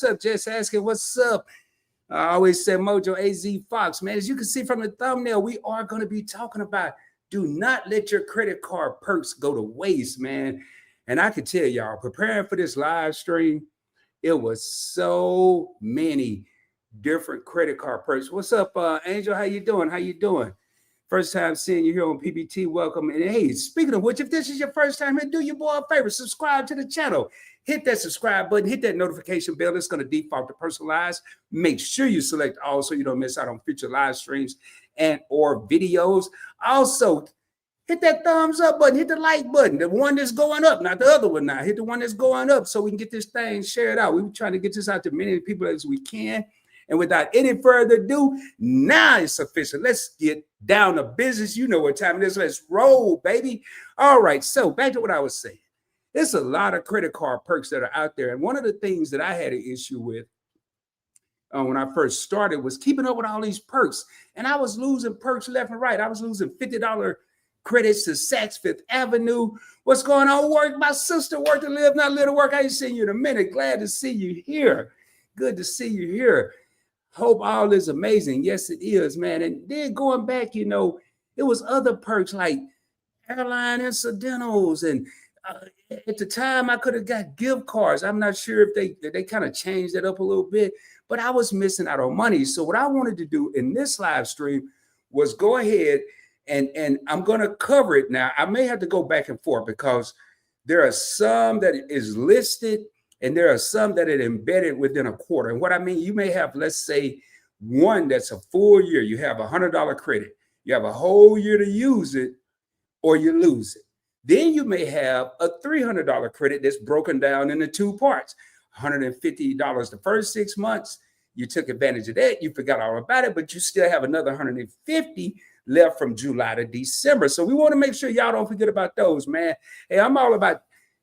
up? Just asking, what's up? I always say Mojo AZ Fox, man. As you can see from the thumbnail, we are going to be talking about do not let your credit card perks go to waste, man. And I can tell y'all, preparing for this live stream, it was so many different credit card perks. What's up, Angel? How you doing? How you doing? First time seeing you here on PBT. Welcome. And hey, speaking of which, if this is your first time here, do your boy a favor, subscribe to the channel. Hit that subscribe button, hit that notification bell. It's going to default to personalized. Make sure you select all so you don't miss out on future live streams and or videos. Also, hit that thumbs up button, hit the like button, the one that's going up, not the other one now. Hit the one that's going up so we can get this thing shared out. We're trying to get this out to many people as we can. And without any further ado, now it's official. Let's get down to business. You know what time it is. Let's roll, baby. All right, so back to what I was saying. There's a lot of credit card perks that are out there. And one of the things that I had an issue with when I first started was keeping up with all these perks. And I was losing perks left and right. I was losing $50 credits to Saks Fifth Avenue. What's going on? Work. My sister work to live, not live to work. I ain't seen you in a minute. Glad to see you here. Good to see you here. Hope all is amazing. Yes, it is, man. And then going back, you know, it was other perks like airline incidentals. And at the time, I could have got gift cards. I'm not sure if they kind of changed it up a little bit, but I was missing out on money. So what I wanted to do in this live stream was go ahead and I'm going to cover it now. I may have to go back and forth because there are some that is listed and there are some that are embedded within a quarter. And what I mean, you may have, let's say, one that's a full year. You have $100 credit. You have a whole year to use it or you lose it. Then you may have a $300 credit that's broken down into two parts. $150 the first 6 months. You took advantage of that. You forgot all about it, but you still have another $150 left from July to December. So we want to make sure y'all don't forget about those, man. Hey, I'm all about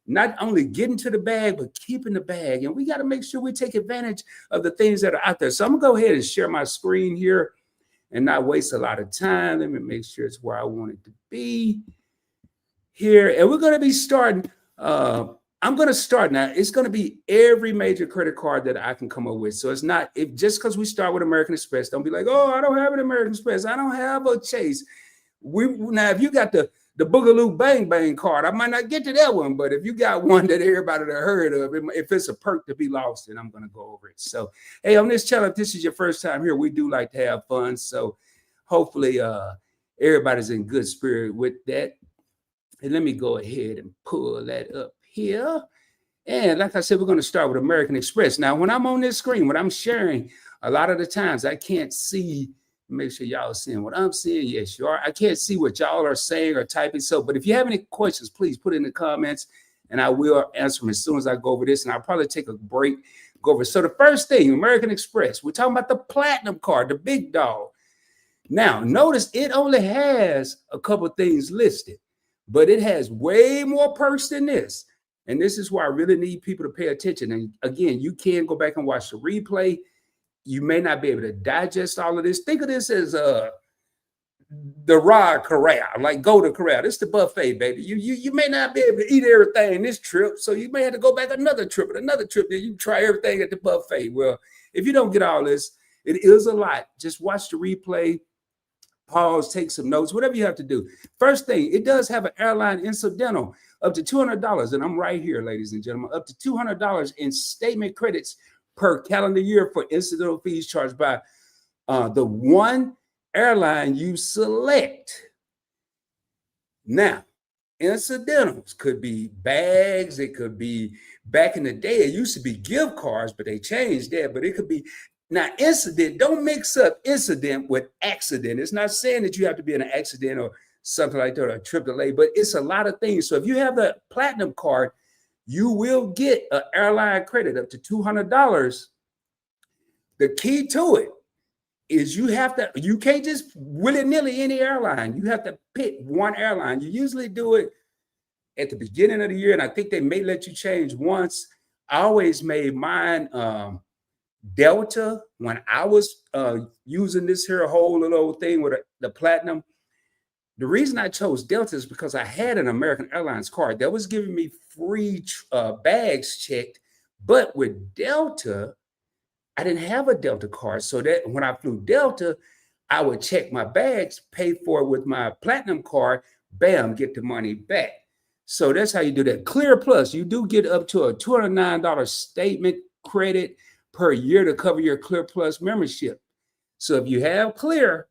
not only getting to the bag, but keeping the bag. And we got to make sure we take advantage of the things that are out there. So I'm going to go ahead and share my screen here and not waste a lot of time. Let me make sure it's where I want it to be here. And we're going to be starting. I'm going to start now. It's going to be every major credit card that I can come up with. So it's not just because we start with American Express, don't be like, oh, I don't have an American Express. I don't have a Chase. Now, if you got the Boogaloo Bang Bang card, I might not get to that one, but if you got one that everybody that heard of, if it's a perk to be lost, then I'm going to go over it. So, hey, on this channel, if this is your first time here, we do like to have fun. So hopefully everybody's in good spirit with that. And let me go ahead and pull that up here. And like I said, we're going to start with American Express. Now, when I'm on this screen, when I'm sharing, a lot of the times I can't see. Make sure y'all are seeing what I'm seeing. Yes, you are. I can't see what y'all are saying or typing. So, but if you have any questions, please put it in the comments and I will answer them as soon as I go over this. And I'll probably take a break, go over. So the first thing, American Express, we're talking about the platinum card, the big dog. Now, notice it only has a couple of things listed, but it has way more perks than this. And this is why I really need people to pay attention. And again, you can go back and watch the replay. You may not be able to digest all of this. Think of this as the Rod Corral, like go to Corral. This is the buffet, baby. You may not be able to eat everything this trip, so you may have to go back another trip and another trip. Then you try everything at the buffet. Well, if you don't get all this, it is a lot. Just watch the replay, pause, take some notes, whatever you have to do. First thing, it does have an airline incidental up to $200, and I'm right here, ladies and gentlemen, up to $200 in statement credits per calendar year for incidental fees charged by the one airline you select. Now, incidentals could be bags. It could be, back in the day, it used to be gift cards, but they changed that. But it could be, now incident, don't mix up incident with accident. It's not saying that you have to be in an accident or something like that or a trip delay, but it's a lot of things. So if you have the platinum card, you will get an airline credit up to $200. The key to it is you can't just willy-nilly any airline. You have to pick one airline. You usually do it at the beginning of the year, and I think they may let you change once. I always made mine Delta when I was using this here whole little thing with the platinum. The reason I chose Delta is because I had an American Airlines card that was giving me free bags checked. But with Delta, I didn't have a Delta card. So that when I flew Delta, I would check my bags, pay for it with my platinum card, bam, get the money back. So that's how you do that. Clear Plus, you do get up to a $209 statement credit per year to cover your Clear Plus membership. So if you have Clear,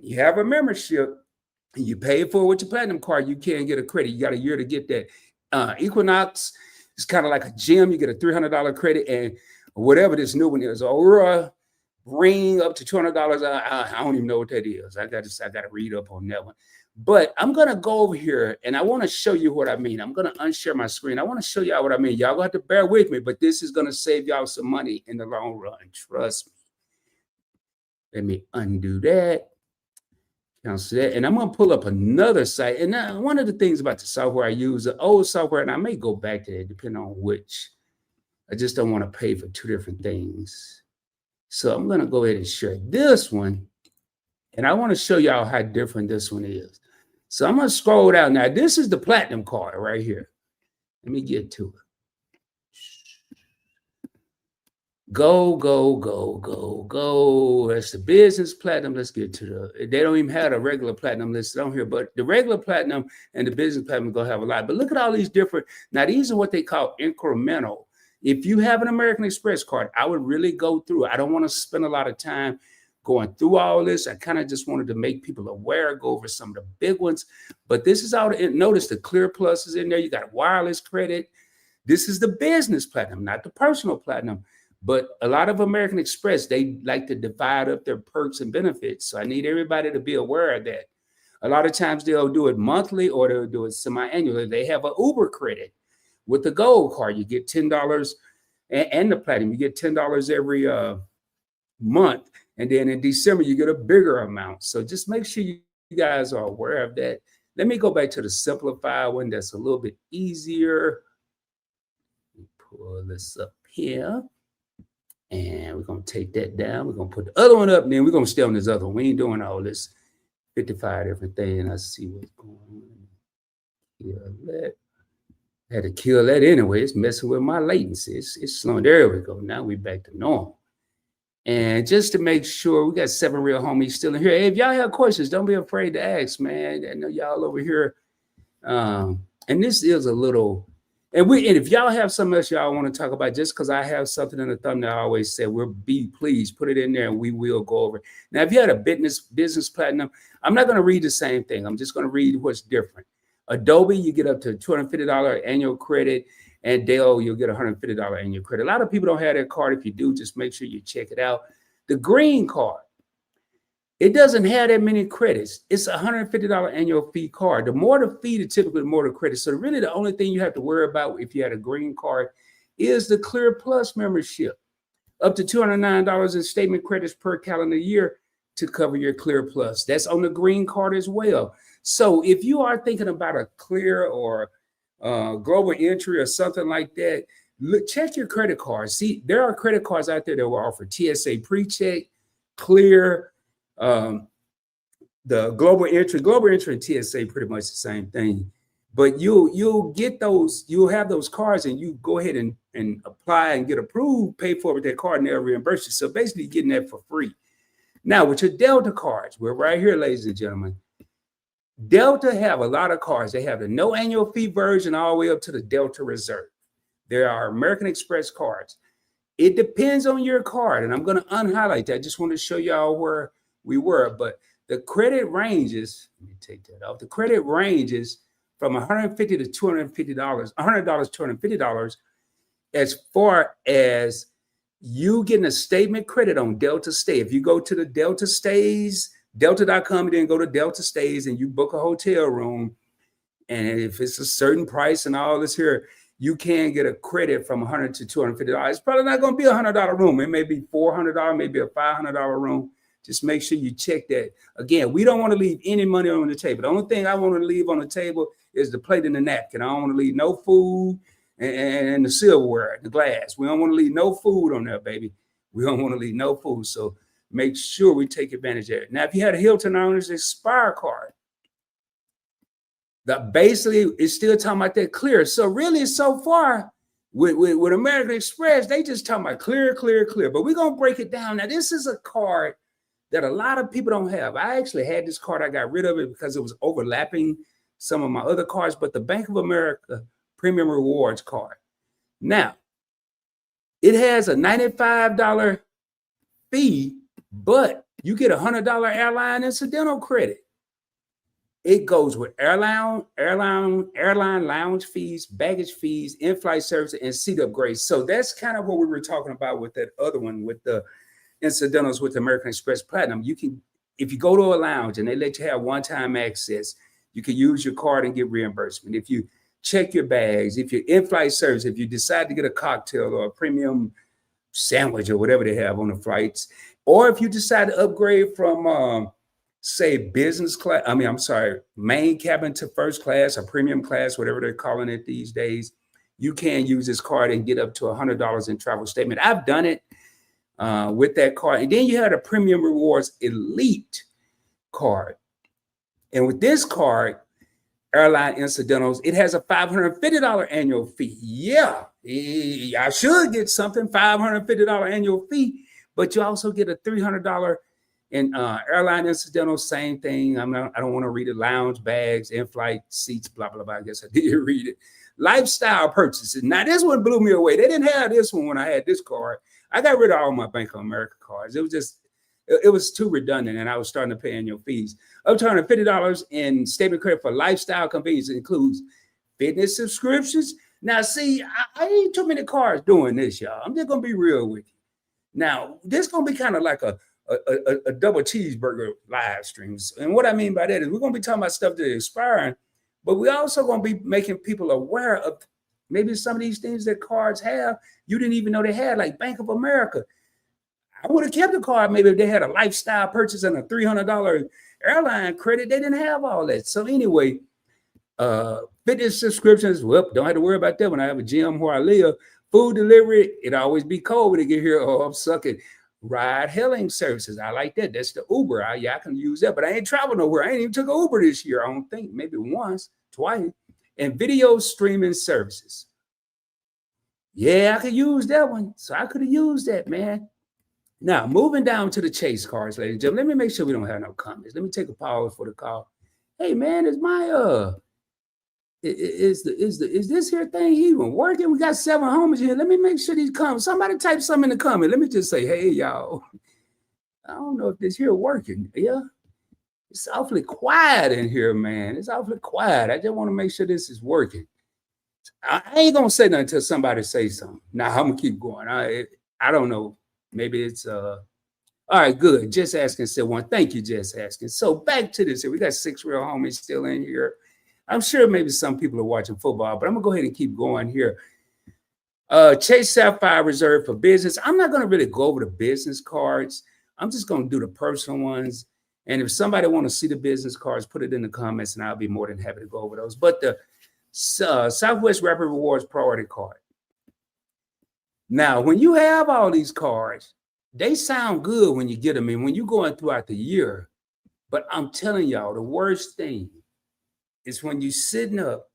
you have a membership, and you pay for it with your platinum card, you can get a credit. You got a year to get that. Equinox is kind of like a gym. You get a $300 credit, and whatever this new one is, Aura Ring up to $200. I don't even know what that is. I got to read up on that one. But I'm going to go over here, and I want to show you what I mean. I'm going to unshare my screen. I want to show y'all what I mean. Y'all going to have to bear with me, but this is going to save y'all some money in the long run. Trust me. Let me undo that. Cancel that. And I'm going to pull up another site. And now one of the things about the software I use, the old software, and I may go back to it depending on which. I just don't want to pay for two different things. So I'm going to go ahead and share this one. And I want to show y'all how different this one is. So I'm going to scroll down. Now, this is the platinum card right here. Let me get to it. Go, go, go, go, go. That's the business platinum. Let's get to the, they don't even have a regular platinum listed on here, but the regular platinum and the business platinum are going to have a lot. But look at all these different, now these are what they call incremental. If you have an American Express card, I would really go through. I don't want to spend a lot of time going through all this. I kind of just wanted to make people aware, go over some of the big ones. But this is all, notice the Clear Plus is in there. You got a wireless credit. This is the business platinum, not the personal platinum. But a lot of American Express, they like to divide up their perks and benefits. So I need everybody to be aware of that. A lot of times they'll do it monthly or they'll do it semi-annually. They have an Uber credit. With the gold card, you get $10 and the platinum, you get $10 every month. And then in December, you get a bigger amount. So just make sure you guys are aware of that. Let me go back to the simplified one that's a little bit easier. Let me pull this up here. And we're going to take that down. We're going to put the other one up, and then we're going to stay on this other one. We ain't doing all this 55 different things. I see what's going on. Yeah, had to kill that anyway. It's messing with my latency. It's slowing. There we go. Now we're back to normal. And just to make sure, we got 7 real homies still in here. Hey, if y'all have questions, don't be afraid to ask, man. I know y'all over here. And this is a little, and if y'all have something else y'all want to talk about, just because I have something in the thumbnail, I always say, please put it in there and we will go over it. Now, if you had a business platinum, I'm not going to read the same thing. I'm just going to read what's different. Adobe, you get up to $250 annual credit, and Dell, you'll get $150 annual credit. A lot of people don't have that card. If you do, just make sure you check it out. The green card, it doesn't have that many credits. It's a $150 annual fee card. The more the fee, typically the more the credit. So really the only thing you have to worry about if you had a green card is the Clear Plus membership. Up to $209 in statement credits per calendar year to cover your Clear Plus. That's on the green card as well. So if you are thinking about a Clear or Global Entry or something like that, check your credit cards. See, there are credit cards out there that will offer TSA PreCheck, Clear, the Global Entry. Global Entry and TSA pretty much the same thing. But you'll get those, you'll have those cards and you go ahead and apply and get approved, pay for it with that card, and they'll reimburse you. So basically you're getting that for free. Now with your Delta cards, we're right here, ladies and gentlemen. Delta have a lot of cards. They have the no annual fee version all the way up to the Delta Reserve. There are American Express cards. It depends on your card, and I'm going to unhighlight that. I just want to show y'all where we were, but the credit ranges, let me take that off. The credit ranges from $150 to $250, $100 to $250, as far as you getting a statement credit on Delta Stay. If you go to the Delta Stays, Delta.com, and then go to Delta Stays and you book a hotel room, and if it's a certain price and all this here, you can get a credit from $100 to $250. It's probably not going to be a $100 room. It may be $400, maybe a $500 room. Just make sure you check that. Again, we don't want to leave any money on the table. The only thing I want to leave on the table is the plate and the napkin. I don't want to leave no food and the silverware, the glass. We don't want to leave no food on there, baby. We don't want to leave no food. So make sure we take advantage of it. Now, if you had a Hilton Owners Expire card, that basically is still talking about that Clear. So really, so far, With American Express, they just talking about clear. But we're gonna break it down. Now, this is a card that a lot of people don't have. I actually had this card. I got rid of it because it was overlapping some of my other cards, but the Bank of America Premium Rewards card. Now, it has a $95 fee, but you get $100 airline incidental credit. It goes with airline lounge fees, baggage fees, in-flight service, and seat upgrades. So that's kind of what we were talking about with that other one, with the incidentals with American Express Platinum. You can, if you go to a lounge and they let you have one-time access, you can use your card and get reimbursement. If you check your bags, if you're in-flight service, if you decide to get a cocktail or a premium sandwich or whatever they have on the flights, or if you decide to upgrade from say business class, main cabin to first class or premium class, whatever they're calling it these days, you can use this card and get up to $100 in travel statement. I've done it with that card. And then you had a Premium Rewards Elite card. And with this card, airline incidentals, it has a $550 annual fee. Yeah, I should get something, $550 annual fee, but you also get a $300 in airline incidentals, same thing. I don't want to read it. Lounge, bags, in-flight seats, blah, blah, blah. I guess I did read it. Lifestyle purchases. Now, this one blew me away. They didn't have this one when I had this card. I got rid of all my Bank of America cards. It was too redundant, and I was starting to pay annual fees. Up to $150 in statement credit for lifestyle convenience. It includes fitness subscriptions. Now, see, I ain't too many cards doing this, y'all. I'm just going to be real with you. Now, this is going to be kind of like a double cheeseburger live streams. And what I mean by that is we're going to be talking about stuff that is expiring, but we're also going to be making people aware of maybe some of these things that cards have you didn't even know they had, like Bank of America. I would have kept the card maybe if they had a lifestyle purchase and a $300 airline credit. They didn't have all that. So anyway, fitness subscriptions, well, don't have to worry about that when I have a gym where I live. Food delivery, it always be cold when they get here. Oh, I'm sucking. Ride hailing services, I like that. That's the Uber. I can use that, but I ain't traveled nowhere. I ain't even took an Uber this year. I don't think, maybe once, twice. And video streaming services. Yeah, I could use that one. So I could have used that, man. Now, moving down to the Chase cards, ladies and gentlemen. Let me make sure we don't have no comments. Let me take a pause for the call. Hey, man, is my is this here thing even working? We got 7 homies here. Let me make sure these comments. Somebody type something in the comment. Let me just say, hey, y'all. I don't know if this here working. Yeah, it's awfully quiet in here, man. It's awfully quiet. I just want to make sure this is working. I ain't gonna say nothing until somebody say something. Now I'm gonna keep going. I don't know. Maybe it's all right, good. Just Asking said one. Thank you, Just Asking. So back to this here. We got 6 real homies still in here. I'm sure maybe some people are watching football, but I'm gonna go ahead and keep going here. Chase Sapphire Reserve for business. I'm not gonna really go over the business cards. I'm just gonna do the personal ones. And if somebody want to see the business cards, put it in the comments, and I'll be more than happy to go over those. But the Southwest Rapid Rewards Priority Card. Now, when you have all these cards, they sound good when you get them and when you're going throughout the year. But I'm telling y'all, the worst thing is when you're sitting up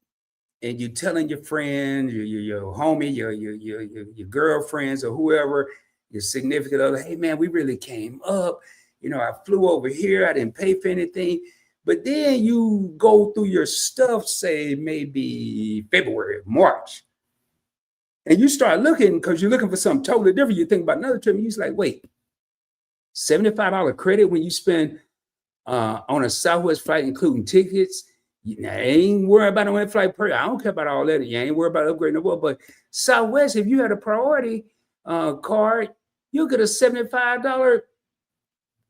and you're telling your friend, your homie, your girlfriends or whoever, your significant other, hey, man, we really came up. You know, I flew over here. I didn't pay for anything. But then you go through your stuff, say maybe February, March, and you start looking because you're looking for something totally different. You think about another trip, and you're like, wait, $75 credit when you spend on a Southwest flight, including tickets. You ain't worried about no in-flight per. I don't care about all that. You ain't worried about upgrading the world. But Southwest, if you had a priority card, you'll get a $75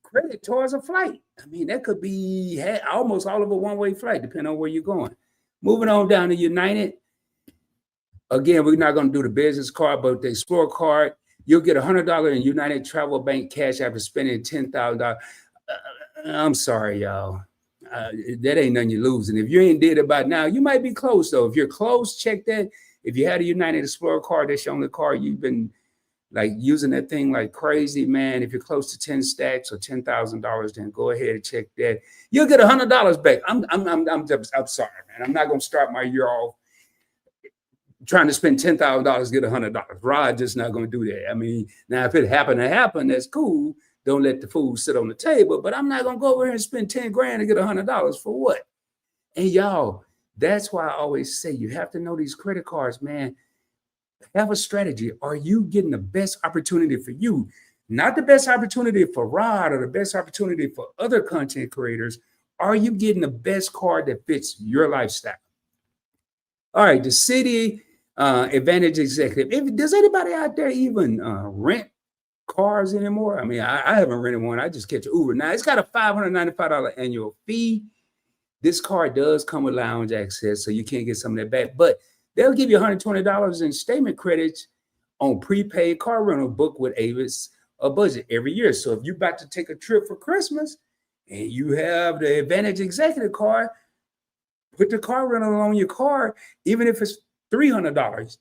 credit towards a flight. I mean, that could be almost all of a one-way flight, depending on where you're going. Moving on down to United. Again, we're not going to do the business card, but the Explorer card, you'll get $100 in United Travel Bank cash after spending $10,000. I'm sorry, y'all. That ain't nothing you're losing. If you ain't did it by now, you might be close, though. If you're close, check that. If you had a United Explorer card, that's your only card you've been like using that thing like crazy, man. If you're close to 10 stacks or $10,000, then go ahead and check that. You'll get $100 back. I'm sorry, man. I'm not gonna start my year off trying to spend $10,000 to get $100. Rod just not going to do that. I mean, now if it happened to happen, that's cool. Don't let the food sit on the table. But I'm not going to go over here and spend 10 grand to get $100 for what? And y'all, that's why I always say you have to know these credit cards, man. Have a strategy. Are you getting the best opportunity for you? Not the best opportunity for Rod or the best opportunity for other content creators. Are you getting the best card that fits your lifestyle? All right, the Citi Advantage Executive. Does anybody out there even rent cars anymore? I mean, I haven't rented one. I just catch an Uber. Now, it's got a $595 annual fee. This card does come with lounge access, so you can't get some of that back. But they'll give you $120 in statement credits on prepaid car rental book with Avis a budget every year. So if you're about to take a trip for Christmas and you have the Advantage Executive card, put the car rental on your car, even if it's $300.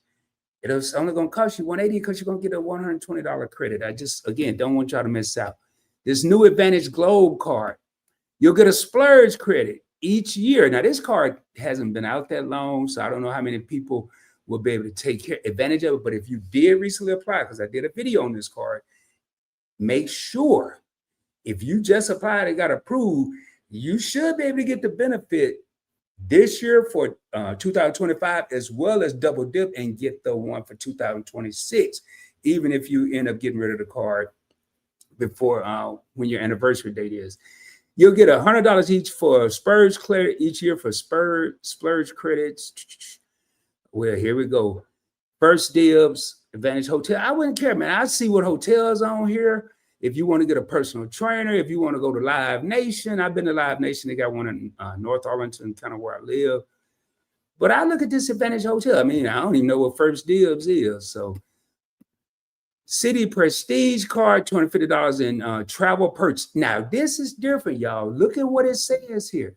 It's only going to cost you $180 because you're going to get a $120 credit. I just, again, don't want y'all to miss out. This new Advantage Globe card, you'll get a splurge credit each year. Now, this card hasn't been out that long, so I don't know how many people will be able to take advantage of it. But if you did recently apply, because I did a video on this card, make sure if you just applied and got approved, you should be able to get the benefit this year for 2025, as well as double dip and get the one for 2026, even if you end up getting rid of the card before when your anniversary date is. You'll get $100 each for splurge credit each year for splurge credits. Well, here we go. First dibs, Advantage Hotel. I wouldn't care, man. I see what hotels on here. If you want to get a personal trainer, if you want to go to Live Nation, I've been to Live Nation. They got one in North Arlington, kind of where I live. But I look at this Advantage Hotel. I mean, I don't even know what First Dibs is. So Citi Prestige card, $250 in travel perks. Now, this is different, y'all. Look at what it says here.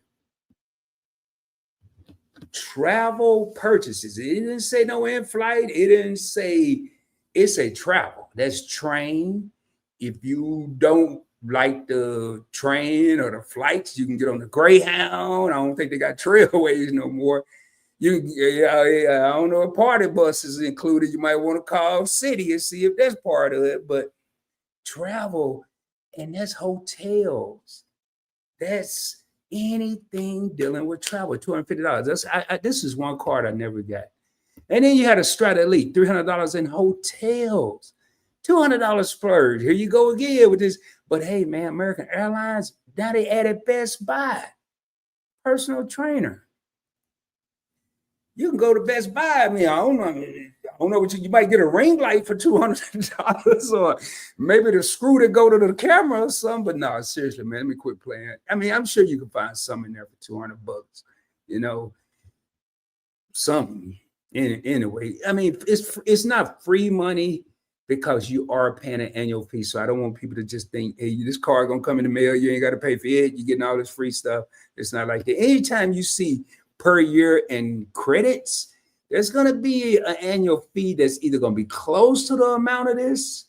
Travel purchases. It didn't say no in-flight. It didn't say, it's a travel. That's train. If you don't like the train or the flights, you can get on the Greyhound. I don't think they got Trailways no more. I don't know if party bus is included. You might want to call Citi and see if that's part of it. But travel, and that's hotels. That's anything dealing with travel. $250. This is one card I never got. And then you had a Strata Elite, $300 in hotels. $200 splurge. Here you go again with this. But hey, man, American Airlines, now they added Best Buy. Personal trainer. You can go to Best Buy. I mean, I don't know what you might get a ring light for $200 or maybe the screw that go to the camera or something. But no, seriously, man, let me quit playing. I mean, I'm sure you can find some in there for $200, you know, something. Anyway, I mean, it's not free money because you are paying an annual fee. So I don't want people to just think, hey, this card gonna come in the mail, you ain't got to pay for it, you're getting all this free stuff. It's not like that. Anytime you see per year in credits, there's going to be an annual fee that's either going to be close to the amount of this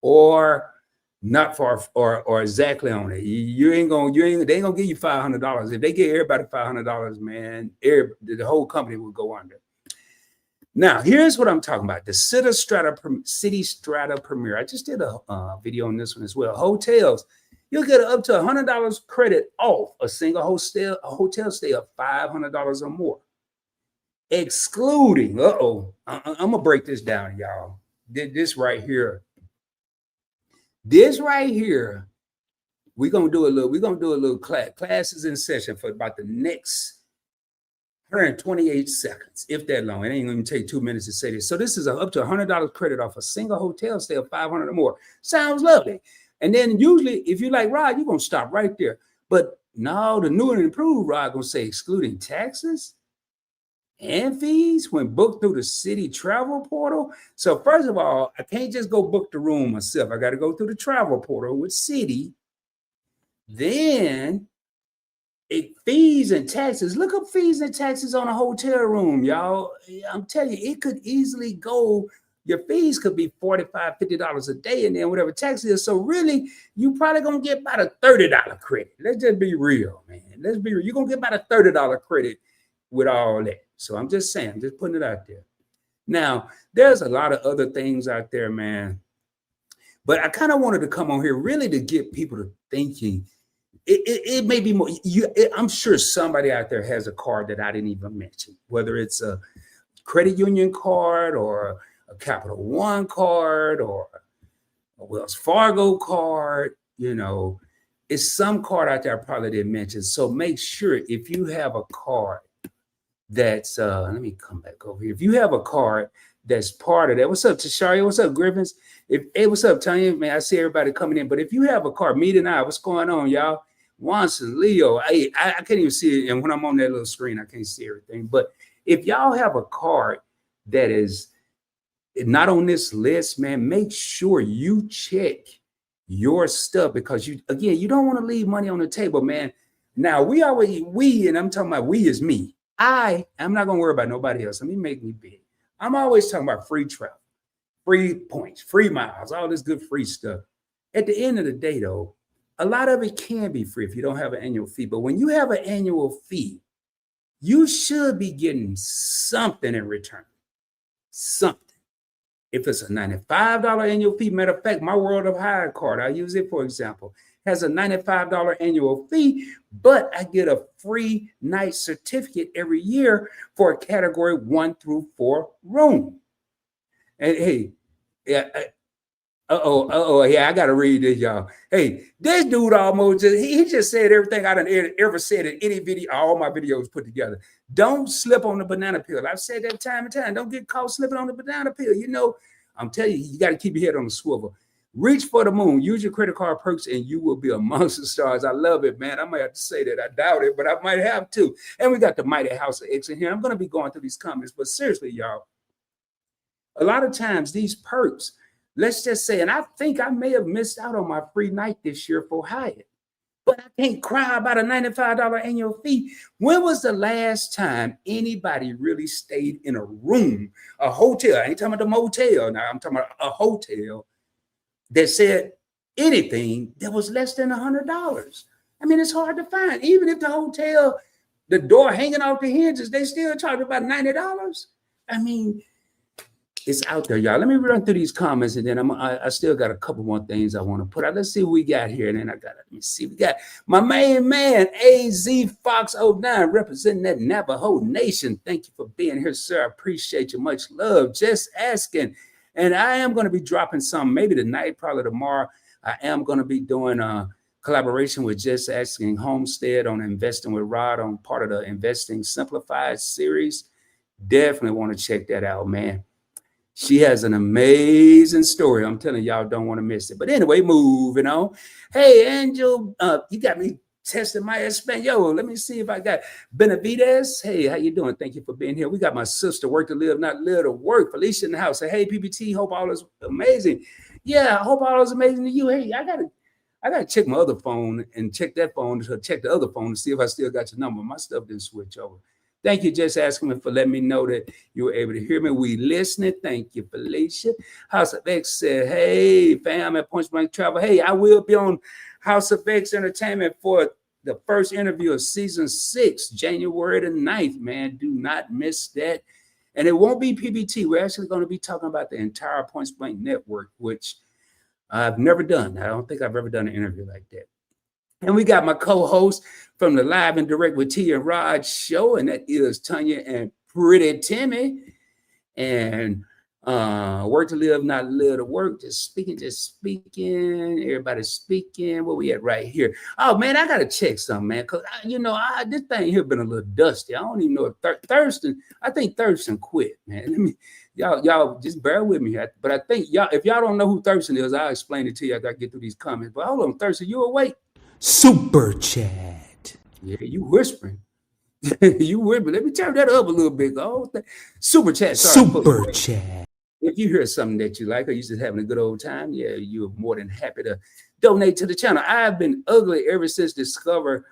or not far or exactly on it. They ain't gonna give you $500. If they give everybody $500, man, the whole company will go under. Now, here's what I'm talking about. The Citi Strata Premier. I just did a video on this one as well. Hotels. You'll get up to $100 credit off a single hotel stay of $500 or more, excluding. I'm gonna break this down, y'all. This right here. We're gonna do a little classes in session for about the next 128 seconds, if that long. It ain't gonna take 2 minutes to say this. So this is up to $100 credit off a single hotel stay of $500 or more. Sounds lovely. And then usually, if you like Rod, you're going to stop right there. But now the new and improved Rod going to say excluding taxes and fees when booked through the Citi travel portal. So first of all, I can't just go book the room myself. I got to go through the travel portal with Citi. Then fees and taxes. Look up fees and taxes on a hotel room, y'all. I'm telling you, it could easily go. Your fees could be $45, $50 a day, and then whatever tax is. So really, you probably gonna get about a $30 credit. Let's just be real, man. Let's be real. You're gonna get about a $30 credit with all that. So I'm just saying, I'm just putting it out there. Now, there's a lot of other things out there, man. But I kind of wanted to come on here really to get people to thinking. It may be more. I'm sure somebody out there has a card that I didn't even mention, whether it's a credit union card or a Capital One card or a Wells Fargo card. It's some card out there I probably didn't mention. So make sure if you have a card that's let me come back over here. If you have a card that's part of that, what's up, Tasharia? What's up, Griffins? Hey, what's up, Tanya? Man, I see everybody coming in. But if you have a card, me and I, what's going on, y'all? Wanson, Leo, I can't even see it. And when I'm on that little screen, I can't see everything. But if y'all have a card that is not on this list, man, make sure you check your stuff, because you don't want to leave money on the table, man. Now, we, and I'm talking about we is me. I'm not going to worry about nobody else. Let me make me big. I'm always talking about free travel, free points, free miles, all this good free stuff. At the end of the day, though, a lot of it can be free if you don't have an annual fee. But when you have an annual fee, you should be getting something in return. Something. If it's a $95 annual fee, matter of fact, my World of Hire card, I use it for example, has a $95 annual fee, but I get a free night certificate every year for a category 1 through 4 room. And hey, yeah. Yeah, I gotta read this, y'all. Hey, this dude almost he just said everything I done ever said in any video, all my videos put together. Don't slip on the banana peel. I've said that time and time. Don't get caught slipping on the banana peel. I'm telling you, got to keep your head on the swivel. Reach for the moon. Use your credit card perks, and you will be amongst the stars. I love it, man. I might have to say that. I doubt it, but I might have to. And we got the Mighty House of X in here. I'm gonna be going through these comments, but seriously, y'all, a lot of times these perks, let's just say, and I think I may have missed out on my free night this year for Hyatt, but I can't cry about a $95 annual fee. When was the last time anybody really stayed in a room, a hotel? I ain't talking about the motel now. I'm talking about a hotel that said anything that was less than $100. I mean, it's hard to find. Even if the hotel, the door hanging off the hinges, they still charge about $90. I mean, it's out there, y'all. Let me run through these comments, and then I still got a couple more things I want to put out. Let's see what we got here. And then let me see. We got my main man, AZ Fox 09, representing that Navajo Nation. Thank you for being here, sir. I appreciate you. Much love. Just asking. And I am going to be dropping some, maybe tonight, probably tomorrow. I am going to be doing a collaboration with Just Asking Homestead on Investing with Rod on part of the Investing Simplified series. Definitely want to check that out, man. She has an amazing story. I'm telling y'all, don't want to miss it. But anyway, moving on. Hey, Angel, you got me testing my Espanol. Let me see if I got Benavides. Hey, how you doing? Thank you for being here. We got my sister, Work to Live, Not Live to Work. Felicia in the house. Say, hey, PPT, hope all is amazing. Yeah, I hope all is amazing to you. Hey, I gotta check my other phone and check that phone to check the other phone to see if I still got your number. My stuff didn't switch over. Thank you, Just Asking me, for letting me know that you were able to hear me. We listening. Thank you, Felicia. House of X said, hey, fam, at Point Blank Travel. Hey, I will be on House of X Entertainment for the first interview of season 6, January the 9th, man. Do not miss that. And it won't be PBT. We're actually going to be talking about the entire Point Blank network, which I've never done. I don't think I've ever done an interview like that. And we got my co-host from the Live and Direct with T and Rod show, and that is Tanya and Pretty Timmy. And Work to Live, Not Live to Work. Just speaking. Everybody's speaking. Where we at right here? Oh, man, I got to check something, man, because, this thing here been a little dusty. I don't even know if Thurston, I think Thurston quit, man. Y'all just bear with me. But I think if y'all don't know who Thurston is, I'll explain it to you. I got to get through these comments. But hold on, Thurston, you awake? Super chat. Yeah, you whispering. You whispering. Let me turn that up a little bit. Super chat. Sorry, super chat. If you hear something that you like or you're just having a good old time, yeah, you're more than happy to donate to the channel. I've been ugly ever since Discover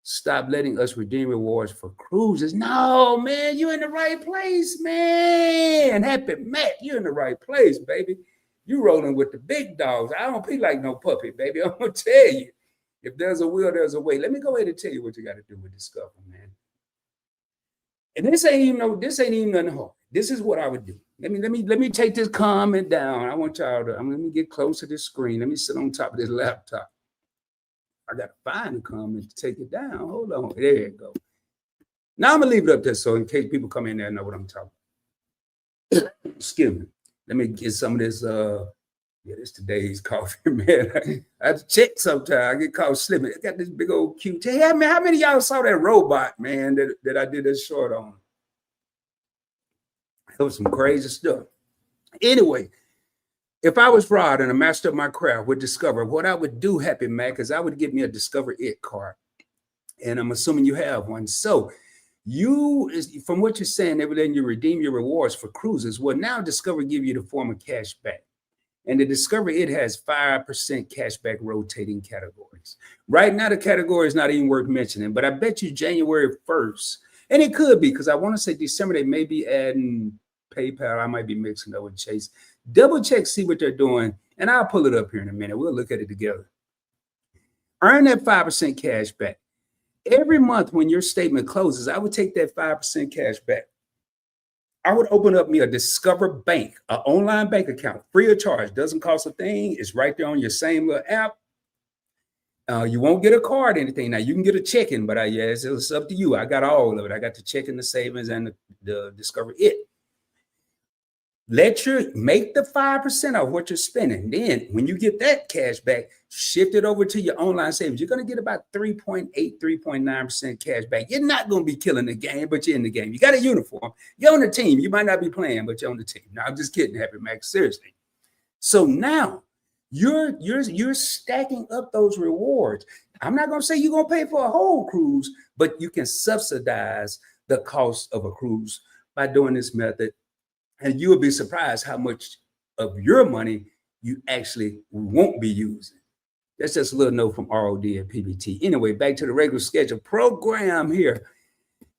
stopped letting us redeem rewards for cruises. No, man, you're in the right place, man. Happy Matt, you're in the right place, baby. You rolling with the big dogs. I don't be like no puppy, baby. I'm gonna tell you. If there's a will, there's a way. Let me go ahead and tell you what you got to do with Discover, man. And this ain't even nothing hard. This is what I would do. Let me take this comment down. I want y'all to. Let me get close to this screen. Let me sit on top of this laptop. I gotta find the comment to take it down. Hold on. There you go. Now I'm gonna leave it up there so in case people come in there and know what I'm talking about. Excuse me. Let me get some of this. Yeah, this today's coffee, man. I have to check sometimes. I get caught slipping. I got this big old cute. Hey, man, how many of y'all saw that robot, man, that I did this short on? It was some crazy stuff. Anyway, if I was Rod and a master of my craft would discover, what I would do, Happy Mac, is I would get me a Discover It card. And I'm assuming you have one. So from what you're saying, every day you redeem your rewards for cruises. Well, now Discover give you the form of cash back. And the Discover It has 5% cash back rotating categories. Right now, the category is not even worth mentioning, but I bet you January 1st, and it could be because I want to say December, they may be adding PayPal. I might be mixing up with Chase. Double check, see what they're doing, and I'll pull it up here in a minute. We'll look at it together. Earn that 5% cash back. Every month when your statement closes, I would take that 5% cash back. I would open up me a Discover Bank, an online bank account, free of charge. Doesn't cost a thing. It's right there on your same little app. You won't get a card or anything. Now, you can get a checking, but yes, it's up to you. I got all of it. I got the checking, the savings, and the Discover It. Make the 5% of what you're spending. Then when you get that cash back, shift it over to your online savings. You're going to get about 3.8, 3.9% cash back. You're not going to be killing the game, but you're in the game. You got a uniform. You're on the team. You might not be playing, but you're on the team. No, I'm just kidding, Happy Max. Seriously. So now you're stacking up those rewards. I'm not going to say you're going to pay for a whole cruise, but you can subsidize the cost of a cruise by doing this method. And you will be surprised how much of your money you actually won't be using. That's just a little note from ROD and PBT. Anyway, back to the regular schedule program here.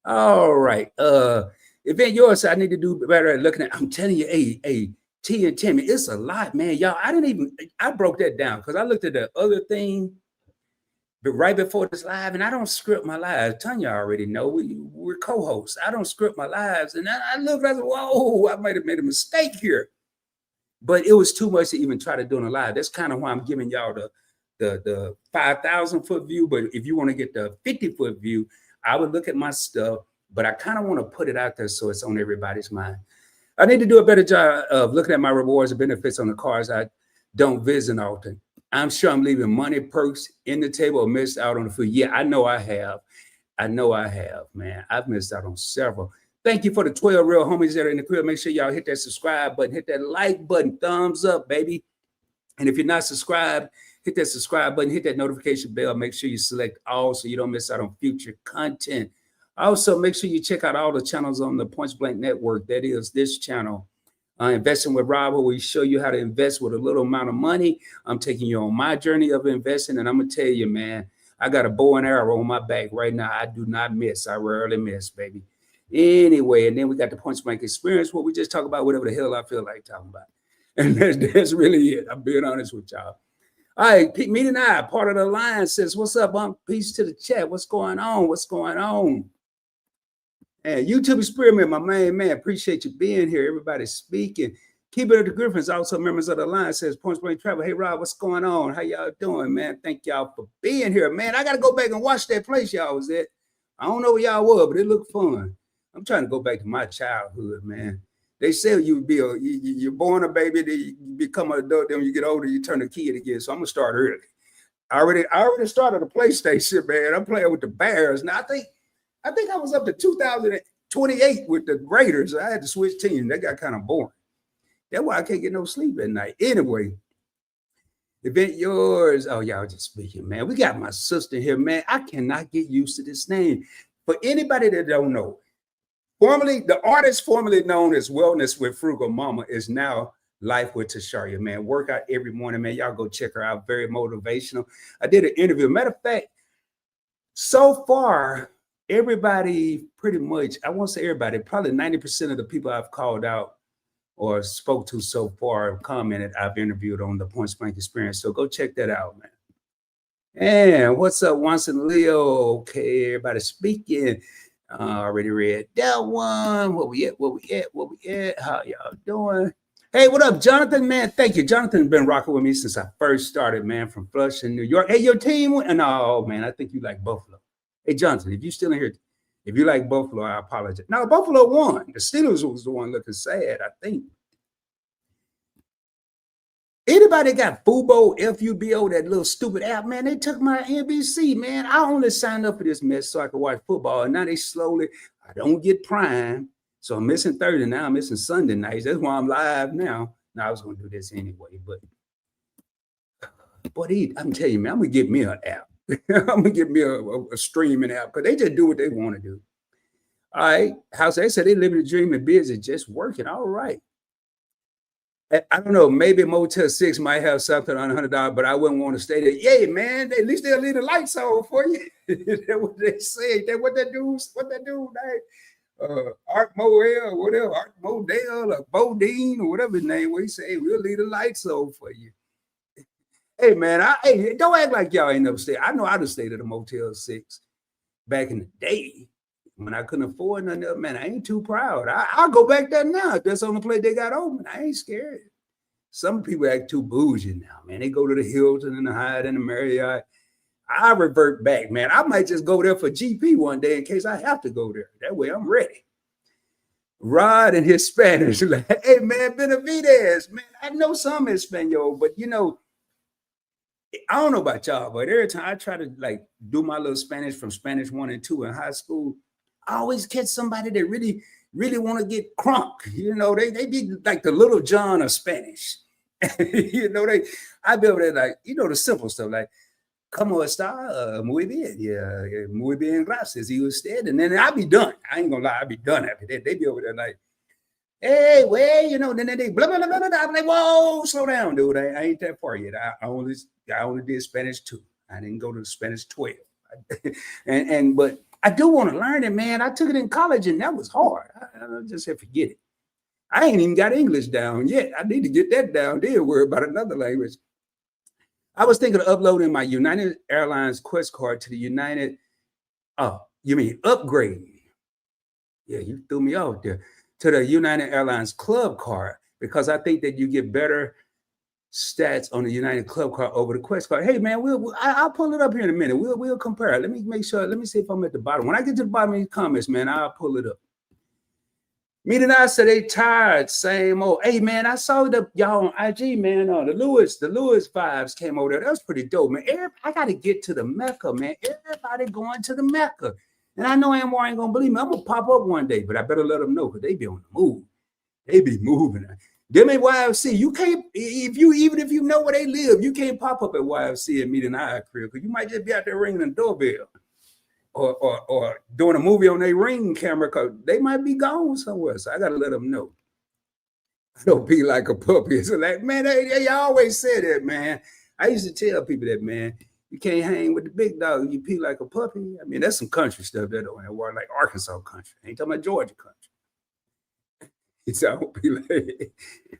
All right. Event yours, I need to do better at looking at. I'm telling you, T and Timmy, it's a lot, man. Y'all, I broke that down because I looked at the other thing but right before this live, and I don't script my lives. Tanya already know we're co-hosts. I don't script my lives. And I looked, I said, whoa, I might have made a mistake here. But it was too much to even try to do on a live. That's kind of why I'm giving y'all the 5,000 foot view. But if you want to get the 50-foot view, I would look at my stuff, but I kind of want to put it out there so it's on everybody's mind. I need to do a better job of looking at my rewards and benefits on the cars I don't visit often. I'm sure I'm leaving money, perks in the table or missed out on the food. Yeah, I know I have. Man. I've missed out on several. Thank you for the 12 real homies that are in the crib. Make sure y'all hit that subscribe button, hit that like button, thumbs up, baby. And if you're not subscribed, hit that subscribe button, hit that notification bell. Make sure you select all so you don't miss out on future content. Also, make sure you check out all the channels on the Points Blank Network. That is this channel. Investing with Rob, where we show you how to invest with a little amount of money. I'm taking you on my journey of investing, and I'm going to tell you, man, I got a bow and arrow on my back right now. I do not miss. I rarely miss, baby. Anyway, and then we got the Points Blank Experience, where we just talk about whatever the hell I feel like talking about. And that's really it. I'm being honest with y'all. All right, Pete Meet and I, part of the Alliance, says, what's up, Peace to the chat. What's going on? What's going on? And YouTube Experiment, my main man, appreciate you being here. Everybody speaking. Keep it at the Griffins, also members of the line, says Points Blank Travel. Hey, Rob, what's going on? How y'all doing, man? Thank y'all for being here, man. I got to go back and watch that place y'all was at. I don't know where y'all were, but it looked fun. I'm trying to go back to my childhood, man. They say you're born a baby, then you become an adult, then when you get older, you turn a kid again. So I'm going to start early. I already started a PlayStation, man. I'm playing with the Bears. Now, I think I was up to 2028 with the Raiders. I had to switch teams. That got kind of boring. That's why I can't get no sleep at night. Anyway, event yours. Oh, y'all just speaking, man. We got my sister here, man. I cannot get used to this name. For anybody that don't know, the artist formerly known as Wellness with Frugal Mama is now Life with Tasharia, man. Workout every morning, man. Y'all go check her out. Very motivational. I did an interview. Matter of fact, so far, everybody pretty much, I won't say everybody, probably 90% of the people I've called out or spoke to so far have commented I've interviewed on the Points Blank Experience. So go check that out, man. And what's up, Once and Leo? Okay, everybody speaking. Already read that one. What we at? What we at? What we at? How y'all doing? Hey, what up, Jonathan? Man, thank you. Jonathan's been rocking with me since I first started, man, from Flushing, New York. Hey, your team went? No, man, I think you like Buffalo. Hey, Jonathan, if you still in here, if you like Buffalo, I apologize. No, Buffalo won. The Steelers was the one looking sad, I think. Anybody got Fubo, Fubo, that little stupid app, man? They took my NBC, man. I only signed up for this mess so I could watch football. And now they slowly, I don't get Prime. So I'm missing Thursday now. I'm missing Sunday nights. That's why I'm live now. Now I was going to do this anyway. But I'm telling you, man, I'm going to get me an app. I'm going to get me a streaming app because they just do what they want to do. All right. House, they said they live in a dream and busy, just working. All right. I don't know, maybe Motel 6 might have something on $100, but I wouldn't want to stay there. Yeah, man, at least they'll leave the lights on for you. That's what they say. That's what that dude, Art Moel or whatever, Art Modell or Bodine or whatever his name was. He say, hey, we'll leave the lights on for you. Hey, man, hey, don't act like y'all ain't never stayed. I know I'd have stayed at a Motel 6 back in the day. When I couldn't afford nothing else, man, I ain't too proud. I'll go back there now. If that's on the plate they got open. I ain't scared. Some people act too bougie now, man. They go to the Hilton and the Hyatt and the Marriott. I revert back, man. I might just go there for GP one day in case I have to go there. That way I'm ready. Rod and his Spanish, like, hey, man, Benavides, man. I know some Espanol, but you know, I don't know about y'all, but every time I try to like do my little Spanish from Spanish 1 and 2 in high school, I always catch somebody that really, really want to get crunk. You know, they be like the Little John of Spanish. You know, I be over there like, you know, the simple stuff like, ¿Cómo está? Muy bien. Yeah, muy bien, gracias. Y usted. And then I be done. I ain't gonna lie, I be done after that. They be over there like, hey, well, you know, then they blah, blah, blah, blah, blah. I'm like, whoa, slow down, dude. I ain't that far yet. I only did Spanish 2. I didn't go to the Spanish 12. But I do want to learn it, man. I took it in college and that was hard. I just said, forget it. I ain't even got English down yet. I need to get that down. Then worry about another language. I was thinking of uploading my United Airlines Quest card to the United. Oh, you mean upgrade? Yeah, you threw me off there. To the United Airlines Club card because I think that you get better stats on the United Club card over the Quest card. Hey, man, I'll pull it up here in a minute. We'll compare. Let me make sure. Let me see if I'm at the bottom. When I get to the bottom of these comments, man, I'll pull it up. Me and I said they tired, same old. Hey, man, I saw y'all on IG, man. The Lewis vibes came over there. That was pretty dope, man. I got to get to the Mecca, man. Everybody going to the Mecca. And I know Amwar ain't gonna believe me. I'm gonna pop up one day, but I better let them know because they be on the move. They be moving. Them at YFC, you can't, even if you know where they live, you can't pop up at YFC and meet an eye crib because you might just be out there ringing the doorbell or doing a movie on their Ring camera because they might be gone somewhere. So I gotta let them know. I don't be like a puppy. So like, man, they always say that, man. I used to tell people that, man. You can't hang with the big dog. You pee like a puppy. I mean, that's some country stuff that don't have like Arkansas country. I ain't talking about Georgia country. So I don't be like,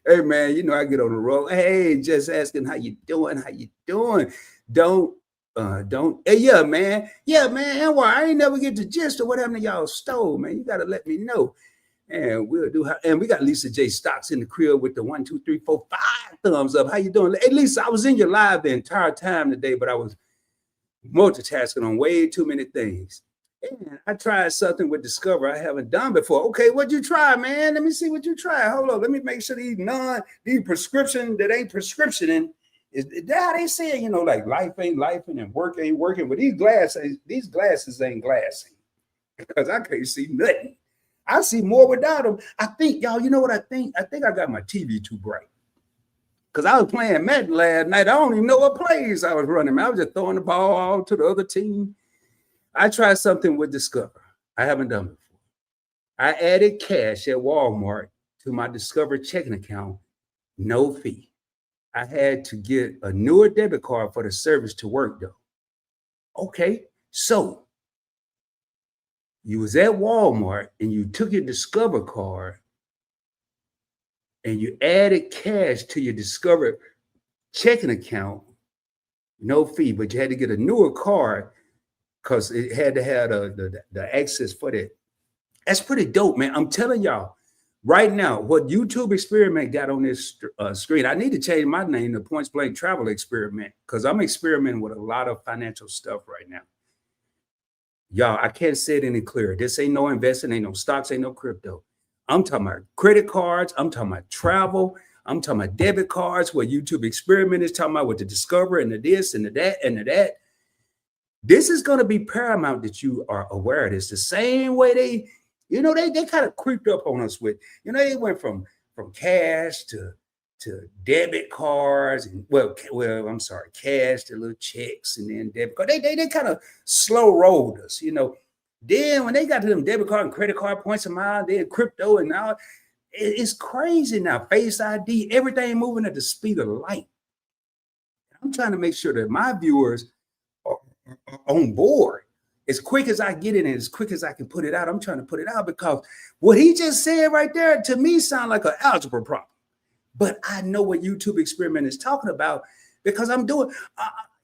hey, man, you know, I get on the road. Hey, just asking how you doing? How you doing? Don't. Hey, yeah, man. Yeah, man. And why I ain't never get the gist of what happened to y'all stole, man. You got to let me know. And we'll do. And we got Lisa J. Stocks in the crib with the 1, 2, 3, 4, 5 thumbs up. How you doing? Hey, Lisa, I was in your live the entire time today, but I was multitasking on way too many things. And I tried something with Discover I haven't done before. Okay, what'd you try, man? Let me see what you try. Hold on. Let me make sure these prescription that ain't prescriptioning. Is that how they say it? You know, like life ain't lifing and work ain't working. But these glasses ain't glassing because I can't see nothing. I see more without them. I think, y'all, you know what I think? I think I got my TV too bright. Because I was playing Madden last night. I don't even know what plays I was running. I was just throwing the ball all to the other team. I tried something with Discover. I haven't done before. I added cash at Walmart to my Discover checking account, no fee. I had to get a newer debit card for the service to work, though. Okay, so you was at Walmart and you took your Discover card and you added cash to your Discover checking account, no fee, but you had to get a newer card because it had to have the access for that That's pretty dope, man. I'm telling y'all right now, what YouTube Experiment got on this screen, I need to change my name to Points Blank Travel Experiment because I'm experimenting with a lot of financial stuff right now. Y'all, I can't say it any clearer. This ain't no investing, ain't no stocks, ain't no crypto. I'm talking about credit cards. I'm talking about travel. I'm talking about debit cards, what YouTube Experiment is talking about with the Discover and the this and the that and the that. This is going to be paramount that you are aware of this. The same way they kind of creeped up on us with, they went from cash to debit cards and well, I'm sorry, cash to little checks and then debit card. They kind of slow rolled us. Then when they got to them debit card and credit card points a mile, then crypto and now it's crazy now. Face ID, everything moving at the speed of light. I'm trying to make sure that my viewers are on board as quick as I get it and as quick as I can put it out. I'm trying to put it out because what he just said right there to me sound like an algebra problem. But I know what YouTube Experiment is talking about because I'm doing,